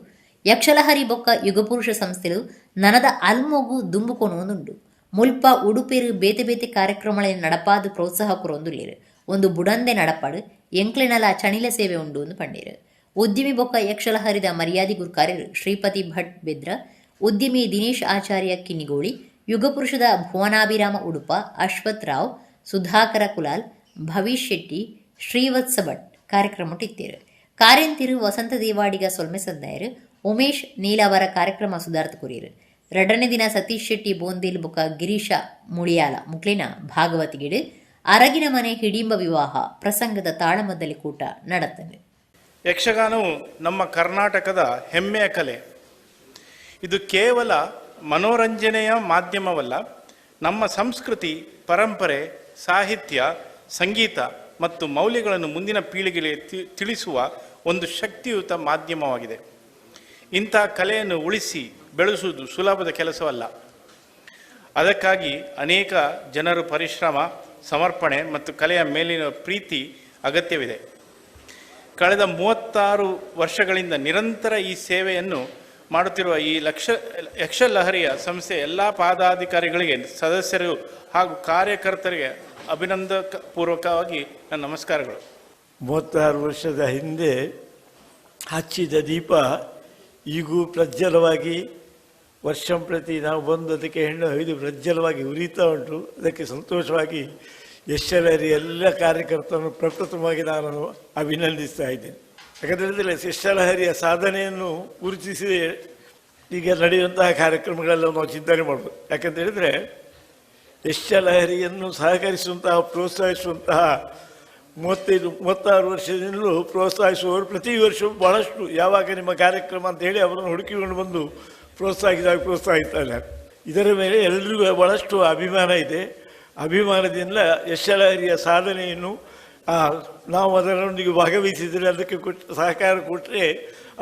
ಯಕ್ಷಲಹರಿ ಬೊಕ್ಕ ಯುಗಪುರುಷ ಸಂಸ್ಥೆಲು ನನದ ಅಲ್ಮೊಗು ದುಂಬುಕೊನೊಂದುಂಡು. ಮುಲ್ಪ ಉಡುಪೇರು ಬೇತೆ ಬೇತೆ ಕಾರ್ಯಕ್ರಮಗಳನ್ನು ನಡಪಾದು ಪ್ರೋತ್ಸಾಹ ಕೊರೊಂದುಲ್ಲೇರು. ಒಂದು ಬುಡಂದೆ ನಡಪಾಡು ಎಂಕ್ಲೆನಲ ಚಣಿಲ ಸೇವೆ ಉಂಡು ಎಂದು ಪಂಡೇರು. ಉದ್ಯಮಿ ಬೊಕ್ಕ ಯಕ್ಷಲಹರಿದ ಮರ್ಯಾದಿ ಗುರ್ಕಾರ್ಯರು ಶ್ರೀಪತಿ ಭಟ್ ಬೆದ್ರ, ಉದ್ಯಮಿ ದಿನೇಶ್ ಆಚಾರ್ಯ ಕಿನ್ನಿಗೋಳಿ, ಯುಗಪುರುಷದ ಭುವನಾಭಿರಾಮ ಉಡುಪ, ಅಶ್ವಥ್ ರಾವ್, ಸುಧಾಕರ ಕುಲಾಲ್, ಭವೀಶ್ ಶೆಟ್ಟಿ, ಶ್ರೀವತ್ಸ ಭಟ್ ಕಾರ್ಯಕ್ರಮ ಇತ್ತೇರು. ಕಾರ್ಯಂತಿರು ವಸಂತ ದೇವಾಡಿಗ ಸೊಲ್ಮೆ ಸಂದಾಯರು, ಉಮೇಶ್ ನೀಲಾವರ ಕಾರ್ಯಕ್ರಮ ಸುಧಾರ್ಥ ಕುರಿಯರು. 2ನೇ ದಿನ ಸತೀಶ್ ಶೆಟ್ಟಿ ಬೋಂದಿಲ್ ಬುಕ ಗಿರೀಶ ಮುಳಿಯಾಲ ಮುಕ್ಲಿನ ಭಾಗವತಿಗಿಡು ಅರಗಿನ ಮನೆ ಹಿಡಿಂಬ ವಿವಾಹ ಪ್ರಸಂಗದ ತಾಳಮದ್ದಲಿ ಕೂಟ ನಡೆತ್ತದೆ. ಯಕ್ಷಗಾನವು ನಮ್ಮ ಕರ್ನಾಟಕದ ಹೆಮ್ಮೆಯ ಕಲೆ. ಇದು ಕೇವಲ ಮನೋರಂಜನೆಯ ಮಾಧ್ಯಮವಲ್ಲ, ನಮ್ಮ ಸಂಸ್ಕೃತಿ, ಪರಂಪರೆ, ಸಾಹಿತ್ಯ, ಸಂಗೀತ ಮತ್ತು ಮೌಲ್ಯಗಳನ್ನು ಮುಂದಿನ ಪೀಳಿಗೆಗೆ ತಿಳಿಸುವ ಒಂದು ಶಕ್ತಿಯುತ ಮಾಧ್ಯಮವಾಗಿದೆ. ಇಂಥ ಕಲೆಯನ್ನು ಉಳಿಸಿ ಬೆಳೆಸುವುದು ಸುಲಭದ ಕೆಲಸವಲ್ಲ. ಅದಕ್ಕಾಗಿ ಅನೇಕ ಜನರ ಪರಿಶ್ರಮ, ಸಮರ್ಪಣೆ ಮತ್ತು ಕಲೆಯ ಮೇಲಿನ ಪ್ರೀತಿ ಅಗತ್ಯವಿದೆ. ಕಳೆದ 36 ವರ್ಷಗಳಿಂದ ನಿರಂತರ ಈ ಸೇವೆಯನ್ನು ಮಾಡುತ್ತಿರುವ ಈ ಯಕ್ಷಲಹರಿಯ ಸಂಸ್ಥೆ ಎಲ್ಲ ಪದಾಧಿಕಾರಿಗಳಿಗೆ, ಸದಸ್ಯರು ಹಾಗೂ ಕಾರ್ಯಕರ್ತರಿಗೆ ಅಭಿನಂದನಪೂರ್ವಕವಾಗಿ ನನ್ನ ನಮಸ್ಕಾರಗಳು. 36 ವರ್ಷದ ಹಿಂದೆ ಹಚ್ಚಿದ ದೀಪ ಈಗೂ ಪ್ರಜ್ವಲವಾಗಿ ವರ್ಷಂಪ್ರತಿ ನಾವು ಬಂದು ಅದಕ್ಕೆ ಹೆಣ್ಣು ಹೊಯ್ದು ಪ್ರಜ್ವಲವಾಗಿ ಉರಿತಾ ಉಂಟು. ಅದಕ್ಕೆ ಸಂತೋಷವಾಗಿ ಯಕ್ಷಲಹರಿ ಎಲ್ಲ ಕಾರ್ಯಕರ್ತರನ್ನು ಪ್ರಪ್ರಥಮವಾಗಿ ನಾನು ಅಭಿನಂದಿಸ್ತಾ ಇದ್ದೇನೆ. ಯಾಕಂದರೆ ಯಕ್ಷಲಹರಿಯ ಸಾಧನೆಯನ್ನು ಗುರುತಿಸಿ ಈಗ ನಡೆಯುವಂತಹ ಕಾರ್ಯಕ್ರಮಗಳೆಲ್ಲ ನಾವು ಚಿಂತನೆ ಮಾಡ್ಬೋದು. ಯಾಕಂತ ಹೇಳಿದರೆ ಯಕ್ಷಲಹರಿಯನ್ನು ಸಹಕರಿಸುವಂತಹ, ಪ್ರೋತ್ಸಾಹಿಸುವಂತಹ 35-36 ವರ್ಷದಿಂದಲೂ ಪ್ರೋತ್ಸಾಹಿಸುವವರು ಪ್ರತಿ ವರ್ಷವೂ ಬಹಳಷ್ಟು ಯಾವಾಗ ನಿಮ್ಮ ಕಾರ್ಯಕ್ರಮ ಅಂತೇಳಿ ಅವರನ್ನು ಹುಡುಕಿಕೊಂಡು ಬಂದು ಪ್ರೋತ್ಸಾಹಿಸ್ತಾ ಇದ್ದಾರೆ. ಇದರ ಮೇಲೆ ಎಲ್ರಿಗೂ ಬಹಳಷ್ಟು ಅಭಿಮಾನ ಇದೆ. ಅಭಿಮಾನದಿಂದ ಯಶಲಹರಿಯ ಸಾಧನೆಯನ್ನು ನಾವು ಅದರೊಂದಿಗೆ ಭಾಗವಹಿಸಿದರೆ ಅದಕ್ಕೆ ಸಹಕಾರ ಕೊಟ್ಟರೆ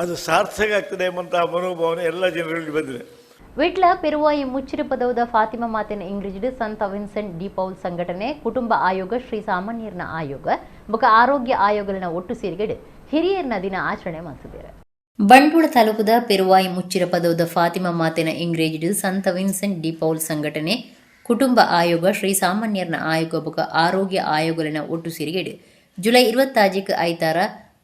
ಅದು ಸಾರ್ಥಕ ಆಗ್ತದೆ ಎಂಬಂತಹ ಮನೋಭಾವನೆ ಎಲ್ಲ ಜನರಲ್ಲಿ ಬಂದಿದೆ. ವಿಟ್ಲ ಪೆರುವಾಯಿ ಮುಚ್ಚಿರುಪದೌದ ಫಾತಿಮಾ ಮಾತೆನ ಇಂಗ್ರಿಜಿಡ್ ಸಂತ ವಿನ್ಸೆಂಟ್ ಡಿ ಪೌಲ್ ಸಂಘಟನೆ ಕುಟುಂಬ ಆಯೋಗ ಶ್ರೀ ಸಾಮಾನ್ಯರ್ನ ಆಯೋಗ ಬೊಕ ಆರೋಗ್ಯ ಆಯೋಗನ ಒಟ್ಟು ಸೇರಿಗಡೆ ಹಿರಿಯರ್ನ ದಿನ ಆಚರಣೆ ಮಾಡಿಸಿದ್ದಾರೆ. ಬಂಟ್ವಾಳ ತಾಲೂಕದ ಪೆರುವಾಯಿ ಮುಚ್ಚಿರಪದೌದ ಫಾತಿಮಾ ಮಾತೆನ ಇಂಗ್ರೇಜಿಡ್ ಸಂತ ವಿನ್ಸೆಂಟ್ ಡಿ ಪೌಲ್ ಸಂಘಟನೆ ಕುಟುಂಬ ಆಯೋಗ ಶ್ರೀ ಸಾಮಾನ್ಯರ್ನ ಆಯೋಗ ಬೊಕ ಆರೋಗ್ಯ ಆಯೋಗನ ಒಟ್ಟು ಸೇರಿಗಡೆ ಜುಲೈ 20 ಐತಾರ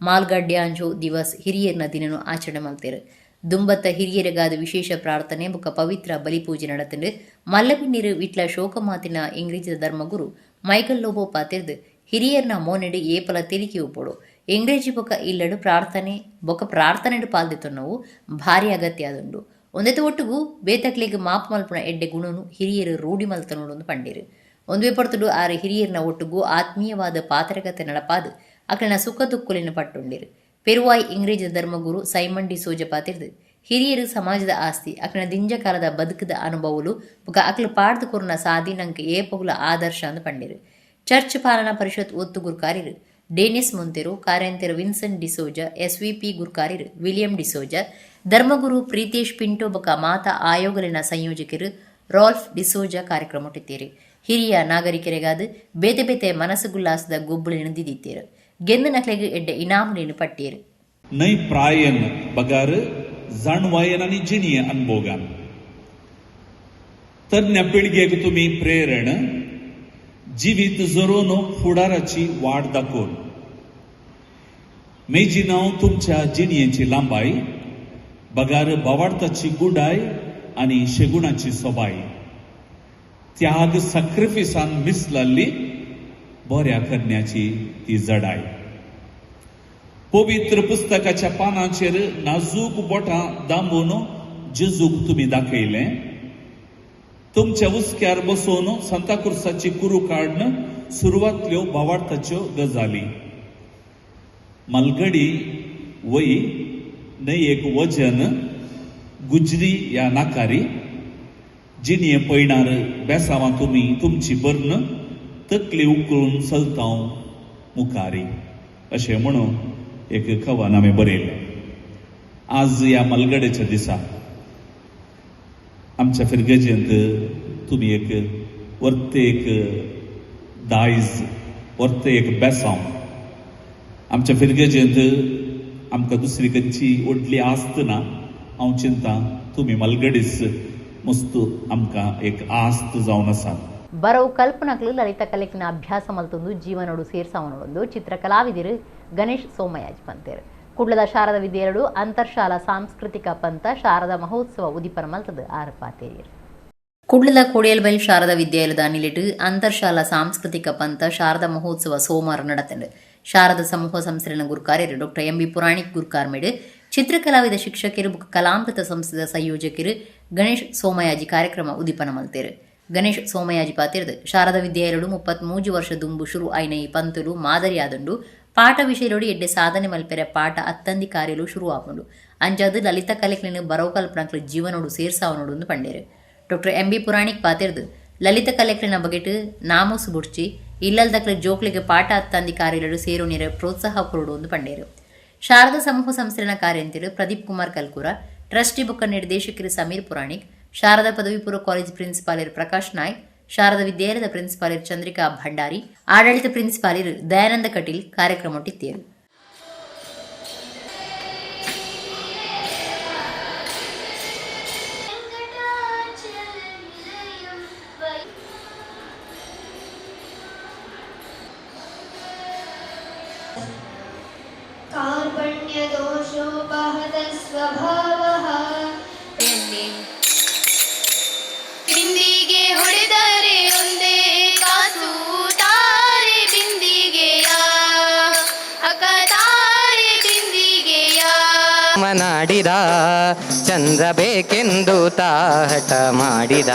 ಮಾಲ್ಗಡ್ಯಾಂಜೋ ದಿವಸ್ ಹಿರಿಯರ್ನ ದಿನನು ಆಚರಣೆ ಮಾಡ್ತಾರೆ. ದುಂಬತ್ತ ಹಿರಿಯರಿಗಾದ ವಿಶೇಷ ಪ್ರಾರ್ಥನೆ ಬೊಕ ಪವಿತ್ರ ಬಲಿಪೂಜೆ ನಡೆತಂಡು ಮಲ್ಲಬಿನ್ನೀರು ವಿಟ್ಲ ಶೋಕಮಾತಿನ ಇಂಗ್ರೇಜಿ ಧರ್ಮಗುರು ಮೈಕಲ್ ಲೋಬೋ ಪಾತಿರ್ದು ಹಿರಿಯರ್ನ ಮೋನೆಡು ಏಪಲ ತೆಲಿಕೆ ಉಪ್ಪೋಡು ಇಂಗ್ರೇಜಿ ಬೊಕ ಇಲ್ಲಡು ಪ್ರಾರ್ಥನೆಡು ಪಾಲ್ದಿತ್ತನ್ನವು ಭಾರಿ ಅಗತ್ಯ ಆದುಂಡು. ಒಂದೆತ್ತು ಒಟ್ಟಿಗೂ ಬೇತಕ್ಲಿಗೆ ಮಾಪು ಮಲ್ಪನ ಎಡ್ಡೆ ಗುಣನು ಹಿರಿಯರು ರೂಢಿ ಮಲ್ತನೋಡೊಂದು ಪಂಡೀರು. ಒಂದುವೆ ಪಡ್ತುಡು ಆರು ಹಿರಿಯರ್ನ ಒಟ್ಟಿಗೂ ಆತ್ಮೀಯವಾದ ಪಾತ್ರಕತೆ ನಡಪಾದು ಅಕಲನ ಸುಖ ದುಃಖಲಿನ ಪಟ್ಟುಂಡಿರು. ಪೆರುವಾಯಿ ಇಂಗ್ರೇಜಿ ಧರ್ಮಗುರು ಸೈಮನ್ ಡಿ ಸೋಜ ಪಾತಿರ್ದು ಹಿರಿಯರು ಸಮಾಜದ ಆಸ್ತಿ ಅಕಲನ ದಿಂಜ ಕಾಲದ ಬದುಕದ ಅನುಭವಲು ಬೊಕ ಅಕಲು ಪಾಡ್ದು ಕೊರನ ಸಾಧೀನಂಕ ಏಪಗುಲ ಆದರ್ಶ ಅಂದು ಪಂಡೀರು. ಚರ್ಚ್ ಪಾಲನಾ ಪರಿಷತ್ ಒತ್ತು ಗುರುಕಾರಿರು ಡೇನಿಸ್ ಮೊಂತೆರು ಕಾರ್ಯಂತೆರು ವಿನ್ಸೆಂಟ್ ಡಿಸೋಜ SVP ಗುರುಕಾರಿರು ವಿಲಿಯಂ ಡಿಸೋಜ ಧರ್ಮಗುರು ಪ್ರೀತೇಶ್ ಪಿಂಟೋ ಬೊಕ ಮಾತಾ ಆಯೋಗಲಿನ ಸಂಯೋಜಕರು ರಾಲ್ಫ್ ಡಿಸೋಜ ಕಾರ್ಯಕ್ರಮ ಮುಟ್ಟಿದ್ದೀರಿ. ಹಿರಿಯ ನಾಗರಿಕರಿಗಾದ ಬೇತೆ ಬೇತೆ ಮನಸ್ಸುಗುಲ್ಲಾಸದ ಗೊಬ್ಬುಳಿನ ದಿದ್ದೀರು. ಗೆಂದು ನಕ್ಲೆಗೆ ಎಡ್ಡೆ ಇನಾಮುಲಿನ ಪಟ್ಟೀರು. ನೈ ಪ್ರಾಯನ್ ಬಗಾರು जाणवायन जिणीय अनुभोगान तरण्या पिळगेक तुम्ही प्रेरण जिवीत जरोन फुडाराची वाट दाखोवन मेजिनाव तुमच्या जिणयेची लांबाय बगार भावार्थाची गुडाय आणि शेगुणाची सोबाय त्याग सॅक्रिफिसान मिसलल्ली बऱ्या करण्याची ती जडाय. पवित्र पुस्तकाच्या पानांचेर नाजूक बोटां दांबून जेजूक तुम्ही दाखयलें. तुमच्या उस्क्यार बसोवन सांताक्रुसाची कुरू काडन सुरवातल्यो भावार्थाच्यो गजाली मलगडी वई न्हय एक वजन गुजरी या नाकारी जिणये पळणार बेसावां तुम्ही तुमची बर्न तकली उकळून चलतां मुखारी अशें म्हणून एक कवन हांवें बरयलें. आज ह्या मलगडेच्या दिसा आमच्या फिरगेजेंत तुमी एक वर्ते एक दायज वर्ते एक बेसांव आमच्या फिरगेजेंत आमकां दुसरी खंयची व्हडली आस्त ना. हांव चिंतां तुमी मलगडीस मस्त आमकां एक आस्त जावन आसा. ಬರವು ಕಲ್ಪನಕಲು ಲಲಿತ ಕಲೆಕಿನ ಅಭ್ಯಾಸ ಮಲ್ತೊಂದು ಜೀವನೋಡು ಸೇರ್ಸಾವನೊಂದು ಚಿತ್ರಕಲಾವಿದರು ಗಣೇಶ್ ಸೋಮಯಾಜ್ ಪಂತೇರು ಕುಡ್ಲದ ಶಾರದಾ ವಿದ್ಯಾಲಯಡು ಅಂತರ್ಶಾಲಾ ಸಾಂಸ್ಕೃತಿಕ ಪಂತ ಶಾರದಾ ಮಹೋತ್ಸವ ಉದಿಪನ ಮಲ್ತದ ಆರಪಾತೇರು. ಕುಡ್ಲದ ಕೋಡಿಯಲ್ಬೈಲ್ ಶಾರದಾ ವಿದ್ಯಾಲಯದ ಅನಿಲಿಟ್ಟು ಅಂತರ್ಶಾಲಾ ಸಾಂಸ್ಕೃತಿಕ ಪಂತ ಶಾರದಾ ಮಹೋತ್ಸವ ಸೋಮವಾರ நடத்தண்டு. ಶಾರದಾ ಸಮೂಹ ಸಂಸ್ಥೆನ ಗುರುಕಾರ್ಯರು ಡಾಕ್ಟರ್ MB ಪುರಾಣಿಕ್ ಗುರುಕಾರ್ಮೇಡು ಚಿತ್ರಕಲಾವಿದ ಶಿಕ್ಷಕರು ಕಲಾಮೃತ ಸಂಸ್ಥೆದ ಸಂಯೋಜಕರು ಗಣೇಶ್ ಸೋಮಯಾಜಿ ಕಾರ್ಯಕ್ರಮ ಉದಿಪನ ಮಲ್ತೇರು. ಗಣೇಶ್ ಸೋಮಯಾಜಿ ಪಾತಿರ್ದು ಶಾರದಾ ವಿದ್ಯಾಲಯಡು 33 ವರ್ಷ ದುಂಬು ಶುರು ಐನ ಈ ಪಂತುಲು ಮಾದರಿಯಾದುಂಡು ಪಾಠ ವಿಷಯರೋಡು ಎಡ್ಡೆ ಸಾಧನೆ ಮಲ್ಪೆರೆ ಪಾಠ ಅತ್ತಂದಿ ಕಾರ್ಯಲು ಶುರು ಆಪುಂಡು ಅಂಜಾದು ಲಲಿತ ಕಲೆಕ್ಲಿನ ಬರವು ಕಲ್ಪನಕ್ಲು ಜೀವನೋಡು ಸೇರ್ಸಾವನೋಡು ಪಂಡೇರು. ಡಾಕ್ಟರ್ MB ಪುರಾಣಿಕ್ ಪಾತಿರ್ದು ಲಲಿತ ಕಲೆಕ್ಲಿನ ಬಗೆಟ್ ನಾಮೂಸು ಬುಡ್ಚಿ ಇಲ್ಲಲ್ದಕ್ಲು ಜೋಕ್ಲಿಗೆ ಪಾಠ ಅತ್ತಂದಿ ಕಾರ್ಯಲು ಸೇರು ನೀರ ಪ್ರೋತ್ಸಾಹ ಕೊರಡು ಪಂಡೇರು. ಶಾರದಾ ಸಮೂಹ ಸಂಸ್ಥೆನ ಕಾರ್ಯಂತಿರು ಪ್ರದೀಪ್ ಕುಮಾರ್ ಕಲ್ಕೂರ ಟ್ರಸ್ಟಿ ಬುಕ್ಕ ನಿರ್ದೇಶಕರು ಸಮೀರ್ ಪುರಾಣಿಕ್ ಶಾರದಾ ಪದವಿ ಪೂರ್ವ ಕಾಲೇಜ್ ಪ್ರಿನ್ಸಿಪಾಲರ್ ಪ್ರಕಾಶ್ ನಾಯ್ಕ್ ಶಾರದಾ ವಿದ್ಯಾಲಯದ ಪ್ರಿನ್ಸಿಪಾಲರ್ ಚಂದ್ರಿಕಾ ಭಂಡಾರಿ ಆಡಳಿತ ಪ್ರಿನ್ಸಿಪಾಲರ್ ದಯಾನಂದ ಕಟೀಲ್ ಕಾರ್ಯಕ್ರಮ ಒಟ್ಟಿದ್ದೇರು. ಮನಾಡಿದ ಚಂದ್ರ ಬೇಕೆಂದು ತಾಹಟ ಮಾಡಿದ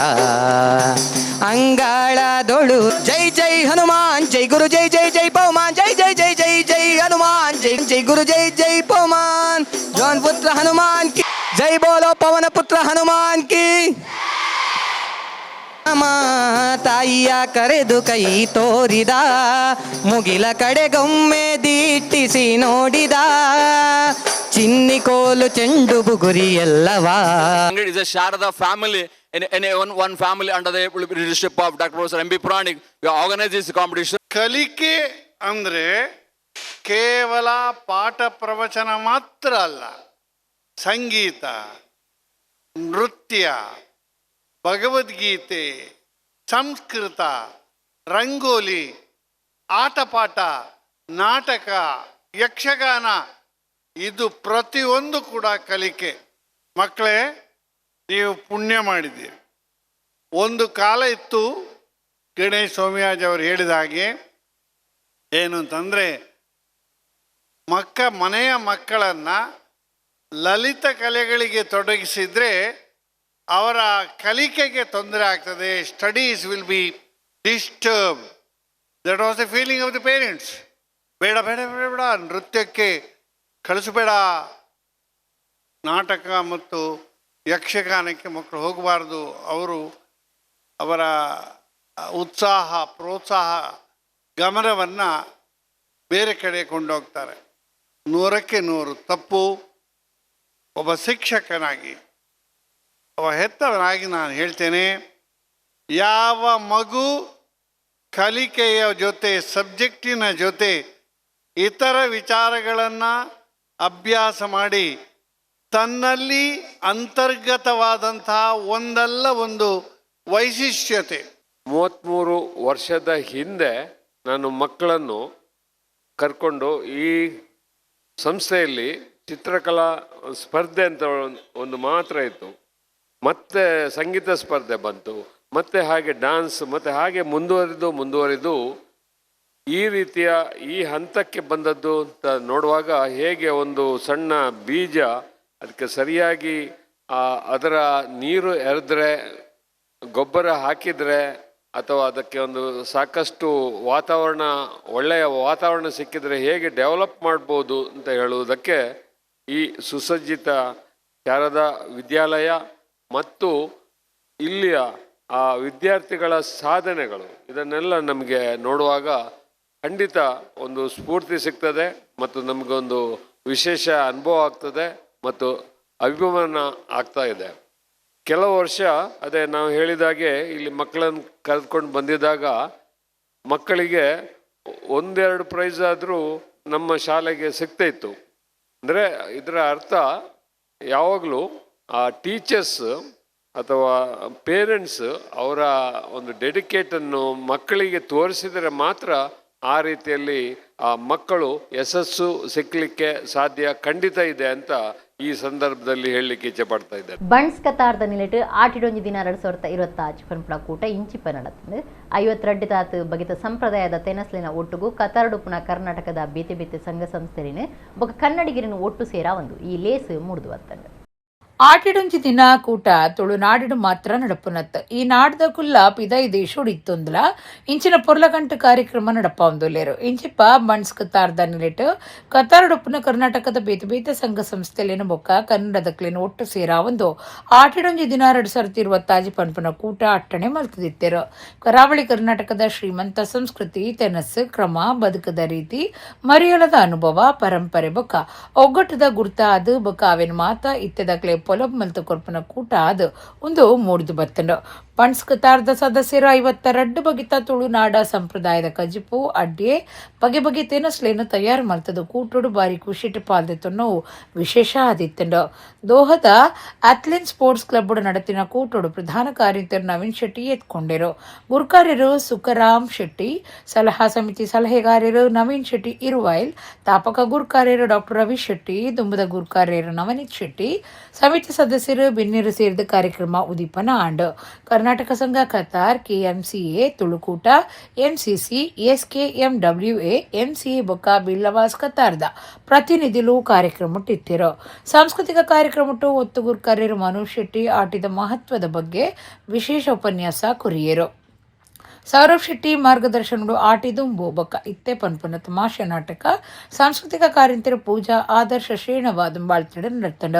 ಅಂಗಾಳದೊಳು ಜೈ ಜೈ ಹನುಮಾನ್ ಜೈ ಗುರು ಜೈ ಜೈ ಜೈ ಪವಮಾನ್ ಜೈ ಜೈ ಜೈ ಜೈ ಜೈ ಹನುಮಾನ್ ಜೈ ಜೈ ಗುರು ಜೈ ಜೈ ಪವಮಾನ್ ಜೌನ್ ಪುತ್ರ ಹನುಮಾನ್ ಕಿ ಜೈ ಬೋಲೋ ಪವನ ಪುತ್ರ ಹನುಮಾನ್ ಕಿ ತಾಯಿಯ ಕರೆದು ಕೈ ತೋರಿದ, ಮುಗಿಲ ಕಡೆಗೊಮ್ಮೆ ದಿಟ್ಟಿಸಿ ನೋಡಿದ, ಚಿನ್ನಿ ಕೋಲು ಚೆಂಡು ಬುಗುರಿ ಎಲ್ಲವಾ. It is a Sharada family, in one family under the leadership of Dr. Professor M.B. Puranik. We organize this competition. ಕಲಿಕೆ ಅಂದರೆ ಕೇವಲ ಪಾಠ ಪ್ರವಚನ ಮಾತ್ರ ಅಲ್ಲ. ಸಂಗೀತ, ನೃತ್ಯ, ಭಗವದ್ಗೀತೆ, ಸಂಸ್ಕೃತ, ರಂಗೋಲಿ, ಆಟಪಾಠ, ನಾಟಕ, ಯಕ್ಷಗಾನ, ಇದು ಪ್ರತಿಯೊಂದು ಕೂಡ ಕಲಿಕೆ. ಮಕ್ಕಳೇ, ನೀವು ಪುಣ್ಯ ಮಾಡಿದ್ದೀರಿ. ಒಂದು ಕಾಲ ಇತ್ತು, ಗಣೇಶ್ ಸೋಮಯಾಜ್ ಅವರು ಹೇಳಿದ ಹಾಗೆ, ಏನು ಅಂತಂದರೆ ಮನೆಯ ಮಕ್ಕಳನ್ನು ಲಲಿತ ಕಲೆಗಳಿಗೆ ತೊಡಗಿಸಿದರೆ ಅವರ ಕಲಿಕೆಗೆ ತೊಂದರೆ ಆಗ್ತದೆ. Studies will be disturb. That was the feeling of the parents. ಬೇಡ ಬೇಡ ಬೇಡ ಬೇಡ, ನೃತ್ಯಕ್ಕೆ ಕಳಿಸಬೇಡ, ನಾಟಕ ಮತ್ತು ಯಕ್ಷಗಾನಕ್ಕೆ ಮಕ್ಕಳು ಹೋಗಬಾರ್ದು. ಅವರ ಉತ್ಸಾಹ, ಪ್ರೋತ್ಸಾಹ, ಗಮನವನ್ನು ಬೇರೆ ಕಡೆ ಕೊಂಡೋಗ್ತಾರೆ. 100ಕ್ಕೆ 100 ತಪ್ಪು. ಒಬ್ಬ ಶಿಕ್ಷಕನಾಗಿ, ಒಬ್ಬ ಹೆತ್ತವನಾಗಿ ನಾನು ಹೇಳ್ತೇನೆ, ಯಾವ ಮಗು ಕಲಿಕೆಯ ಜೊತೆ, ಸಬ್ಜೆಕ್ಟಿನ ಜೊತೆ ಇತರ ವಿಚಾರಗಳನ್ನು ಅಭ್ಯಾಸ ಮಾಡಿ ತನ್ನಲ್ಲಿ ಅಂತರ್ಗತವಾದಂತಹ ಒಂದಲ್ಲ ಒಂದು ವೈಶಿಷ್ಟ್ಯತೆ. 33 ವರ್ಷದ ಹಿಂದೆ ನಾನು ಮಕ್ಕಳನ್ನು ಕರ್ಕೊಂಡು ಈ ಸಂಸ್ಥೆಯಲ್ಲಿ ಚಿತ್ರಕಲಾ ಸ್ಪರ್ಧೆ ಅಂತ ಒಂದು ಮಾತ್ರ ಇತ್ತು, ಮತ್ತೆ ಸಂಗೀತ ಸ್ಪರ್ಧೆ ಬಂತು, ಮತ್ತೆ ಹಾಗೆ ಡ್ಯಾನ್ಸ್, ಮತ್ತೆ ಹಾಗೆ ಮುಂದುವರಿದು ಈ ರೀತಿಯ ಈ ಹಂತಕ್ಕೆ ಬಂದದ್ದು ಅಂತ ನೋಡುವಾಗ ಹೇಗೆ ಒಂದು ಸಣ್ಣ ಬೀಜ ಅದಕ್ಕೆ ಸರಿಯಾಗಿ ಅದರ ನೀರು ಎರೆದ್ರೆ, ಗೊಬ್ಬರ ಹಾಕಿದರೆ, ಅಥವಾ ಅದಕ್ಕೆ ಒಂದು ಸಾಕಷ್ಟು ಒಳ್ಳೆಯ ವಾತಾವರಣ ಸಿಕ್ಕಿದರೆ ಹೇಗೆ ಡೆವಲಪ್ ಮಾಡ್ಬೋದು ಅಂತ ಹೇಳುವುದಕ್ಕೆ ಈ ಸುಸಜ್ಜಿತ ಶಾರದಾ ವಿದ್ಯಾಲಯ ಮತ್ತು ಇಲ್ಲಿಯ ಆ ವಿದ್ಯಾರ್ಥಿಗಳ ಸಾಧನೆಗಳು, ಇದನ್ನೆಲ್ಲ ನಮಗೆ ನೋಡುವಾಗ ಖಂಡಿತ ಒಂದು ಸ್ಫೂರ್ತಿ ಸಿಗ್ತದೆ ಮತ್ತು ನಮಗೊಂದು ವಿಶೇಷ ಅನುಭವ ಆಗ್ತದೆ ಮತ್ತು ಅಭಿಮಾನ ಆಗ್ತಾ ಇದೆ. ಕೆಲವು ವರ್ಷ ಅದೇ ನಾವು ಹೇಳಿದಾಗೆ ಇಲ್ಲಿ ಮಕ್ಕಳನ್ನು ಕರೆದುಕೊಂಡು ಬಂದಿದ್ದಾಗ ಮಕ್ಕಳಿಗೆ 1-2 ಪ್ರೈಸ್ ಆದರೂ ನಮ್ಮ ಶಾಲೆಗೆ ಸಿಗ್ತಾ ಇತ್ತು. ಅಂದರೆ ಇದರ ಅರ್ಥ ಯಾವಾಗಲೂ ಆ ಟೀಚರ್ಸ್ ಅಥವಾ ಪೇರೆಂಟ್ಸ್ ಅವರ ಒಂದು ಡೆಡಿಕೇಟನ್ನು ಮಕ್ಕಳಿಗೆ ತೋರಿಸಿದರೆ ಮಾತ್ರ ಆ ರೀತಿಯಲ್ಲಿ ಆ ಮಕ್ಕಳು ಯಶಸ್ಸು ಸಿಕ್ಕಲಿಕ್ಕೆ ಸಾಧ್ಯ ಖಂಡಿತ ಇದೆ ಅಂತ ಈ ಸಂದರ್ಭದಲ್ಲಿ ಹೇಳಲಿಕ್ಕೆ ಇಚ್ಛೆ ಪಡ್ತಾ ಇದ್ದಾರೆ. ಬಣ್ಸ್ ಕತಾರ್ದ ನಿಲೆಟ್ ಆಟಿಡೊಂಜಿ ದಿನ 2025 ಪನ್ಪುನ ಕೂಟ ಇಂಚಿಪ ನಡತಂದು 52 ತಾತ್ ಬಗೆತ ಸಂಪ್ರದಾಯದ ತೆನಸ್ಲಿನ ಒಟ್ಟುಗು ಕತಾರ್ಡು ಪುನ ಕರ್ನಾಟಕದ ಬೇತೆ ಬೇತೆ ಸಂಘ ಸಂಸ್ಥೆರಿನ ಬೊಕ ಕನ್ನಡಿಗರಿನ ಒಟ್ಟು ಸೇರಾ ಒಂದು ಈ ಲೇಸ್ ಮೂಡ್ದು ವತ್ತಂಡು. ಆಟಿಡೊಂಜಿ ದಿನ ಕೂಟ ತುಳುನಾಡಿಡು ಮಾತ್ರ ನಡಪುನತ್. ಈ ನಾಡ್ದ ಕುಲ್ಲ ಪಿದೈ ದೇಶೋಡು ಇತ್ತೊಂದುಲ ಇಂಚಿನ ಪೊರ್ಲಗಂಟು ಕಾರ್ಯಕ್ರಮ ನಡಪಾವಂದುಲ್ಲೇರು. ಇಂಚಿಪ್ಪ ಬಣ್ಸ್ ಕತಾರ್ದ ನಿಲೆಟ್ ಕತಾರ್ಡುಪ್ಪುನ ಕರ್ನಾಟಕದ ಬೇತೆ ಬೇತೆ ಸಂಘ ಸಂಸ್ಥೆಲೇನು ಬೊಕ್ಕ ಕನ್ನಡದಕ್ಲೇನು ಒಟ್ಟು ಸೇರಾ ಒಂದು ಆಟಿಡೊಂಜಿ ದಿನ 2025 ಪನ್ಪುನ ಕೂಟ ಅಟ್ಟಣೆ ಮಲ್ತದಿತ್ತೇರು. ಕರಾವಳಿ ಕರ್ನಾಟಕದ ಶ್ರೀಮಂತ ಸಂಸ್ಕೃತಿ, ತೆನಸ್ಸು, ಕ್ರಮ, ಬದುಕದ ರೀತಿ, ಮರೆಯಲದ ಅನುಭವ, ಪರಂಪರೆ ಬೊಕ್ಕ ಒಗ್ಗಟ್ಟದ ಗುರ್ತ ಅದು ಬೊಕ್ಕ ಅವೇನು ಮಾತ ಇತ್ತೆದಕ್ಲೆ ಪೊಲಬ್ ಮಲ್ತು ಕೊರ್ಪನ ಕೂಟ ಅದು ಒಂದು ಮೂಡ್ದು ಬತ್ತಂಡು. ಬಣ್ಸ್ ಕತಾರ್ದ ಸದಸ್ಯರು 52 ಬಗೆತ ತುಳುನಾಡ ಸಂಪ್ರದಾಯದ ಕಜಿಪು ಅಡ್ಡೆ ಬಗೆ ಬಗೆ ತೆನಸ್ಲೇನು ತಯಾರು ಮಲ್ತದು ಕೂಟೋಡು ಬಾರಿ ಖುಷಿಟ್ಟು ಪಾಲ್ದಿತ್ತು ನಾವು ವಿಶೇಷ ಆದಿತ್ತಂಡು. ದೋಹದ ಅಥ್ಲೆನ್ ಸ್ಪೋರ್ಟ್ಸ್ ಕ್ಲಬ್ ನಡತಿನ ಕೂಟೋಡು ಪ್ರಧಾನ ಕಾರ್ಯದರ್ಶಿ ನವೀನ್ ಶೆಟ್ಟಿ ಎತ್ಕೊಂಡರು. ಗುರುಕಾರ್ಯರು ಸುಖರಾಮ್ ಶೆಟ್ಟಿ, ಸಲಹಾ ಸಮಿತಿ ಸಲಹೆಗಾರರು ನವೀನ್ ಶೆಟ್ಟಿ ಇರುವೈಲ್, ತಾಪಕ ಗುರುಕಾರ್ಯರು ಡಾಕ್ಟರ್ ರವಿ ಶೆಟ್ಟಿ, ದುಂಬದ ಗುರುಕಾರ್ಯರು ನವನೀತ್ ಶೆಟ್ಟಿ, ಸಮಿತಿ ಸದಸ್ಯರು ಬೆನ್ನೀರು ಸೇರಿದ ಕಾರ್ಯಕ್ರಮ ಉದೀಪನ ಆಂಡ್. ಕರ್ನಾಟಕ ಸಂಘ Qatar, KMCA Tulu Koota, MCC, ಎಸ್ಕೆಎಂಡಬ್ಲ್ಯೂಎ, MCA ಬೊಕ್ಕ ಬಿಲ್ಲವಾಸ್ ಕತಾರ್ದ ಪ್ರತಿನಿಧಿಗಳು ಕಾರ್ಯಕ್ರಮ ಇತ್ತಿರು. ಸಾಂಸ್ಕೃತಿಕ ಕಾರ್ಯಕ್ರಮ ಒತ್ತು ಗುರುಕಾರ್ಯರು ಮನೋಜ್ ಶೆಟ್ಟಿ ಆಟಿದ ಮಹತ್ವದ ಬಗ್ಗೆ ವಿಶೇಷ ಉಪನ್ಯಾಸ ಕೊರಿಯರು. ಸೌರವ್ ಶೆಟ್ಟಿ ಮಾರ್ಗದರ್ಶನಗಳು ಆಟಿದುಂಬು ಬೊಕ್ಕ ಇತ್ತೆ ಪನ್ಪುನ ತಮಾಷೆ ನಾಟಕ ಸಾಂಸ್ಕೃತಿಕ ಕಾರ್ಯಂತರ ಪೂಜಾ ಆದರ್ಶ ಶ್ರೇಣವಾದ ಬಾಳ್ತಿಡ ನರ್ತಂಡ.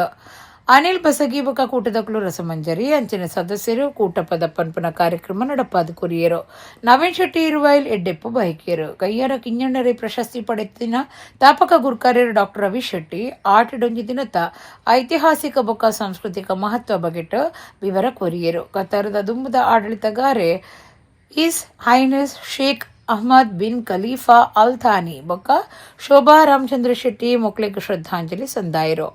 ಅನಿಲ್ ಬಸಗಿ ಬೊಕ ಕೂಟದಕ್ಕಲು ರಸಮಂಜರಿ ಅಂಚಿನ ಸದಸ್ಯರು ಕೂಟ ಪದ ಪನ್ಪನ ಕಾರ್ಯಕ್ರಮ ನಡಪಾದ ಕೊರಿಯರು. ನವೀನ್ ಶೆಟ್ಟಿ ಇರುವಾಯಿಲ್ ಎಡ್ಡೆಪ್ಪು ಬೈಕಿಯರು. ಕೈಯಾರ ಕಿಂಜಣ್ಣರಿ ಪ್ರಶಸ್ತಿ ಪಡೆತಿನ ತಾಪಕ ಗುರ್ಕಾರ್ಯರು ಡಾಕ್ಟರ್ ರವಿ ಶೆಟ್ಟಿ ಆಟಿಡೊಂಜಿ ದಿನದ ಐತಿಹಾಸಿಕ ಬೊಕ ಸಾಂಸ್ಕೃತಿಕ ಮಹತ್ವ ಬಗೆಟ್ ವಿವರ ಕೊರಿಯರು. ಕತಾರದ ದುಂಬುದ ಆಡಳಿತಗಾರೆ his highness Sheikh Ahmed bin Khalifa Al Thani ಬೊಕ್ಕ ಶೋಭಾ ರಾಮಚಂದ್ರ ಶೆಟ್ಟಿ ಮೊಕ್ಲಿಗೆ ಶ್ರದ್ಧಾಂಜಲಿ ಸಂದಾಯರು.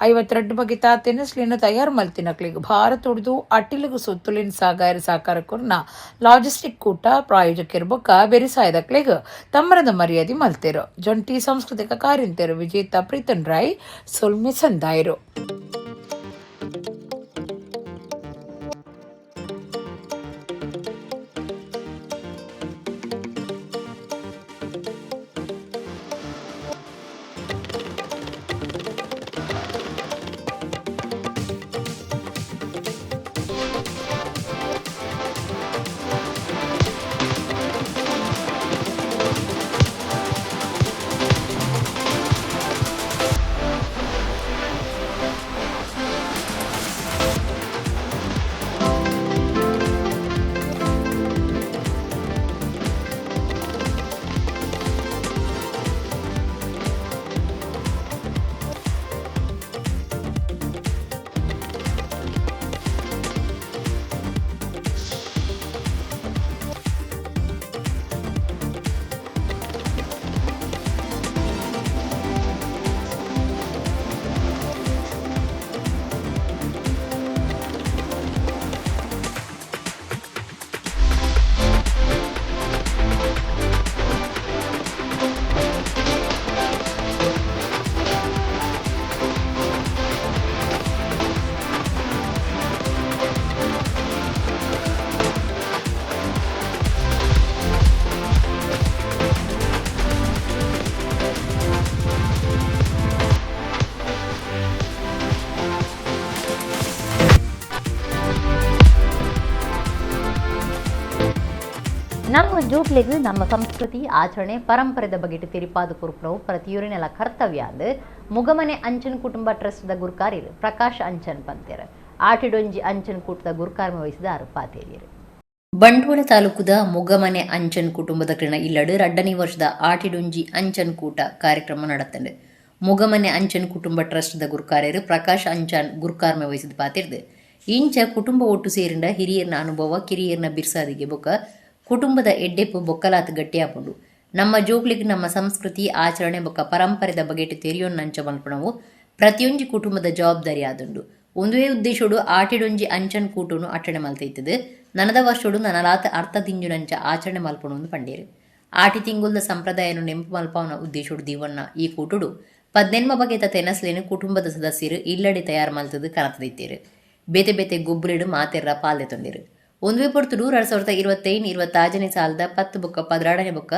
52 ಬಗೆತ ತೆನಸ್ಲಿನ ತಯಾರು ಮಲ್ತಿನಕ್ಲಿಗೆ ಭಾರತ ಉಡ್ದು ಅಟ್ಟಿಲಿಗೂ ಸುತ್ತಲಿನ ಸಾಕಾರ ಕೊರ್ನ ಲಾಜಿಸ್ಟಿಕ್ ಕೂಟ ಪ್ರಾಯೋಜಕರು ಬೊಕ್ಕ ಬೆರಿಸಾಯದಕ್ಲಿಗೆ ತಮ್ಮರದ ಮರ್ಯಾದೆ ಮಲ್ತೇರು. ಜಂಟಿ ಸಾಂಸ್ಕೃತಿಕ ಕಾರ್ಯಂತರು ವಿಜೇತ ಪ್ರೀತನ್ ರಾಯ್ ಸೊಲ್ಮೆ ಸಂದಾಯರು. ನಮ್ಮ ಜೋಕ್ಲೆಗ್ ನಮ್ಮ ಸಂಸ್ಕೃತಿ ಆಚರಣೆ ಪರಂಪರೆದ ಬಗೆಟ್ ತಿರಿಪಾದ ಕುರುಪುರವು ಪ್ರತಿಯೊರಿನೆಲ ಕರ್ತವ್ಯ ಅಂದು ಮುಗಮನೆ ಅಂಚನ್ ಕುಟುಂಬ ಟ್ರಸ್ಟ್ದ ಗುರ್ಕಾರ್ಯರು ಪ್ರಕಾಶ್ ಅಂಚನ್ ಪಂತೇರು. ಆಟಿಡೊಂಜಿ ಅಂಚನ್ ಕೂಟದ ಗುರ್ಕಾರ್ಮ ವಹಿಸಿದ ಪಾತೇರಿಯರು. ಬಂಟ್ವಾಳ ತಾಲೂಕುದ ಮುಗಮನೆ ಅಂಚನ್ ಕುಟುಂಬದ ಕ್ರಣ ಇಲ್ಲಡು 2ನೇ ವರ್ಷದ ಆಟಿಡೊಂಜಿ ಅಂಚನ್ ಕೂಟ ಕಾರ್ಯಕ್ರಮ ನಡೆತಂಡು. ಮುಗಮನೆ ಅಂಚನ್ ಕುಟುಂಬ ಟ್ರಸ್ಟ್ದ ಗುರ್ಕಾರ್ಯರು ಪ್ರಕಾಶ್ ಅಂಚನ್ ಗುರ್ಕಾರ್ಮ ವಹಿಸಿದ ಪಾತಿರ್ದು. ಇಂಚ ಕುಟುಂಬ ಒಟ್ಟು ಸೇರಿಂಡ ಹಿರಿಯರ್ನ ಅನುಭವ ಕಿರಿಯರ್ನ ಬಿರ್ಸಾದಿಗೆ ಬೊಕ್ಕ ಕುಟುಂಬದ ಎಡ್ಡೆಪ್ಪು ಬೊಕ್ಕಲಾತ್ ಗಟ್ಟಿಯಾಪುಂಡು. ನಮ್ಮ ಜೋಗ್ಲಿಗ್ ನಮ್ಮ ಸಂಸ್ಕೃತಿ ಆಚರಣೆ ಬೊಕ್ಕ ಪರಂಪರೆದ ಬಗೆಟ್ ತೆರಿಯೋನ್ ನಂಚ ಮಲ್ಪಣವು ಪ್ರತಿಯೊಂಜಿ ಕುಟುಂಬದ ಜವಾಬ್ದಾರಿ ಆದುಂಡು. ಒಂದುವೇ ಉದ್ದೇಶೋಡು ಆಟಿಡೊಂಜಿ ಅಂಚನ್ ಕೂಟನು ಅಟಣೆ ಮಲ್ತೈತದು. ನನದ ವರ್ಷೋಡು ನನಲಾತ ಅರ್ಥ ತಿಂಜುನಂಚ ಆಚರಣೆ ಮಲ್ಪಣೊಂದು ಪಂಡೇರು. ಆಟಿ ತಿಂಗುಲ್ದ ಸಂಪ್ರದಾಯನು ನೆಂಪು ಮಲ್ಪವನ ಉದ್ದೇಶೋಡು ದೀವನ್ನ ಈ ಕೂಟುಡು 18 ಬಗೆತ ತೆನಸ್ಲೇನು ಕುಟುಂಬದ ಸದಸ್ಯರು ಇಲ್ಲಡೆ ತಯಾರು ಮಲ್ತದು ಕನತದಿತ್ತೇರು. ಬೇತೆ ಬೇತೆ ಗೊಬ್ಬರಿಡು ಮಾತೆರ್ರ ಪಾಲ್ದೆ ತೊಂಡೇರು. ಒಂದುವೇ ಪೊರ್ತುಡು 2025-26ನೇ ಸಾಲದ 10 ಬೊಕ್ಕ 16ನೇ ಬೊಕ್ಕ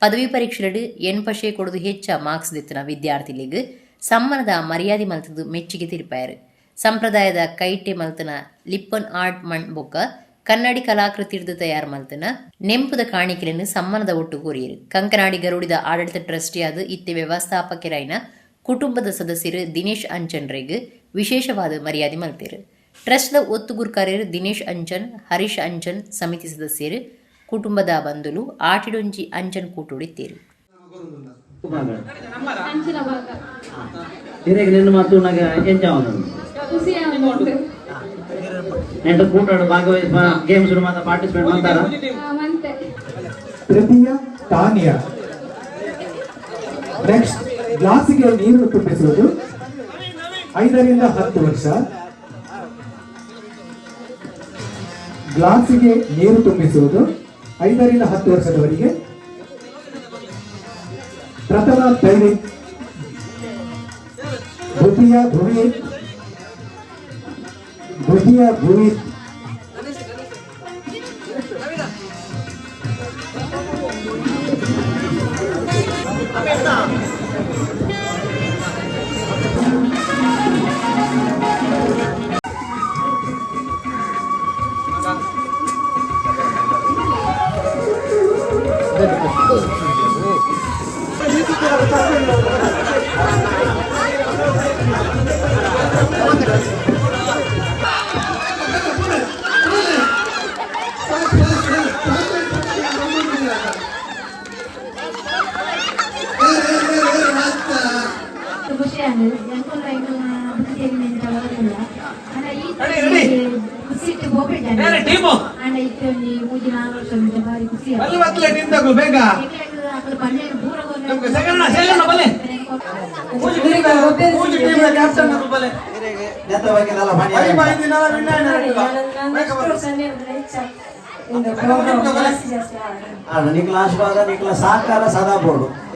ಪದವಿ ಪರೀಕ್ಷೆಡು 80% ಕೊಡದು ಹೆಚ್ಚ ಮಾರ್ಕ್ಸ್ ದಿತ್ತಿನ ವಿದ್ಯಾರ್ಥಿಗಳಿಗೆ ಸಮ್ಮಾನದ ಮರ್ಯಾದೆ ಮಲ್ತದು ಮೆಚ್ಚುಗೆ ತಿರುಪಾಯರು. ಸಂಪ್ರದಾಯದ ಕೈಟೆ ಮಲ್ತನ ಲಿಪ್ಪನ್ ಆರ್ಟ್ ಮಣ್ ಬೊಕ್ಕ ಕನ್ನಡಿ ಕಲಾಕೃತಿರ್ದು ತಯಾರು ಮಲ್ತನ ನೆಂಪುದ ಕಾಣಿಕೆಯನ್ನು ಸಮ್ಮಾನದ ಒಟ್ಟು ಕೋರಿಯರು. ಕಂಕನಾಡಿ ಗರುಡಿದ ಆಡಳಿತ ಟ್ರಸ್ಟಿಯಾದ ಇತ್ತೆ ವ್ಯವಸ್ಥಾಪಕರಾಯಿನ ಕುಟುಂಬದ ಸದಸ್ಯರು ದಿನೇಶ್ ಅಂಚನ್ರಿಗೆ ವಿಶೇಷವಾದ ಮರ್ಯಾದೆ ಮಲ್ತೇರು. ಟ್ರಸ್ಟ್ದ ಒತ್ತು ಗುರ್ಕಾರ್ಯರು ದಿನೇಶ್ ಅಂಚನ್, ಹರೀಶ್ ಅಂಚನ್, ಸಮಿತಿ ಸದಸ್ಯರು, ಕುಟುಂಬದ ಬಂಧುಲು ಆಟಿಡೊಂಜಿ ಅಂಚನ್ ಕೂಟುಡಿತ್ತೇರು. ನೆಕ್ಸ್ಟ್ ಗ್ಲಾಸಿಗೆ ನೀರು ತುಂಬಿಸುವುದು 5ರಿಂದ 10 ವರ್ಷ. ಗ್ಲಾಸಿಗೆ ನೀರು ತುಂಬಿಸುವುದು 5ರಿಂದ 10 ವರ್ಷದವರಿಗೆ. ಪ್ರಥಮ ದೈವಿಕ್, ದ್ವಿತೀಯ ಭೂವಿ,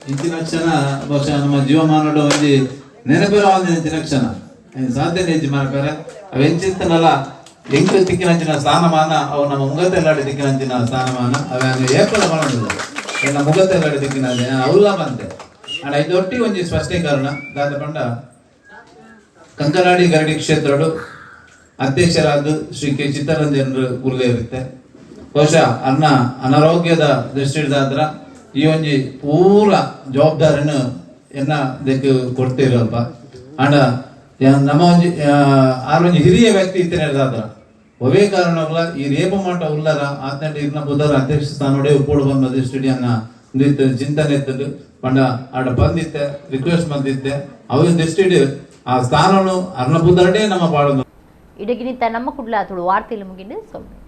ಇಂಚಿನ ಕ್ಷಣ ಬಹುಶಃ ನಮ್ಮ ಜೀವಮಾನದ ಒಂದು ನೆನಪಿರೋ ಇಂಚಿನ ಕ್ಷಣ ಸಾಧ್ಯತೆ ಹೆಚ್ಚು ಮಾಡ್ತಾರೆ ಅವು ಹೆಂಚಿತ್ತನಲ್ಲ ಎಂಟು ತಿಕ್ಕಿನಂಚಿನ ಸ್ಥಾನಮಾನ ಅವು ನಮ್ಮ ಮುಗತೆಲ್ಲಾಡಿ ದಿಕ್ಕಿನಂಚಿನ ಸ್ಥಾನಮಾನ ಅವು ಏರ್ಪಡ ಮಾಡೋದಿಲ್ಲ ನಮ್ಮ ಮುಗತೆಲ್ಲಾಡಿ ದಿಕ್ಕಿನ ಅವಲ್ಲ ಬಂತೆ ಅಂಡ್ ಐದು ಒಟ್ಟಿ ಒಂದು ಸ್ಪಷ್ಟೀಕರಣ ದಾದ ಪಂಡ ಕಂಕನಾಡಿ ಗರಡಿ ಕ್ಷೇತ್ರಡು ಅಧ್ಯಕ್ಷರಾದ ಶ್ರೀ ಕೆ ಚಿತ್ತರಂಜನರು ಉಲ್ಲೆ ಇರುತ್ತೆ ಬಹುಶಃ ಅನ್ನ ಅನಾರೋಗ್ಯದ ದೃಷ್ಟಿದಾದ್ರ ಈ ಒಂಜಿ ಪೂರ ಜವಾಬ್ದಾರಿನ ಎನ್ನ ಇದಕ್ಕೆ ಕೊಡ್ತಿರಲ್ಪ ಅಂಡ ನಮ್ಮ ಒಂಜಿ ಆರೊಂಜಿ ಹಿರಿಯ ವ್ಯಕ್ತಿ ಇತ್ತಿನಾದ್ರ ಒವೇ ಕಾರಣಗಳ ಈ ರೇಪ ಮಾಟ ಉಲ್ಲರ ಆತಂಡ ಇರ್ನ ಬುಧರ ಅಧ್ಯಕ್ಷ ಸ್ಥಾನೋಡೆ ಉಪ್ಪೋಡು ಬಂದ ದೃಷ್ಟಿ ಅನ್ನ ಚಿಂತನೆ ಎತ್ತದು ಪಂಡ ಆಡ ಬಂದಿತ್ತೆ ರಿಕ್ವೆಸ್ಟ್ ಬಂದಿತ್ತೆ ಅವ ದೃಷ್ಟಿ ಆ ಸ್ಥಾನನು ಅರ್ನ ಬುಧರಡೆ ನಮ್ಮ ಪಾಡೋದು ಇಡಗಿನಿತ ನಮ್ಮ ಕುಡ್ಲ ತುಳು ವಾರ್ತೆಯಲ್ಲಿ ಮುಗಿಂಡು ಸೊಲ್ಲು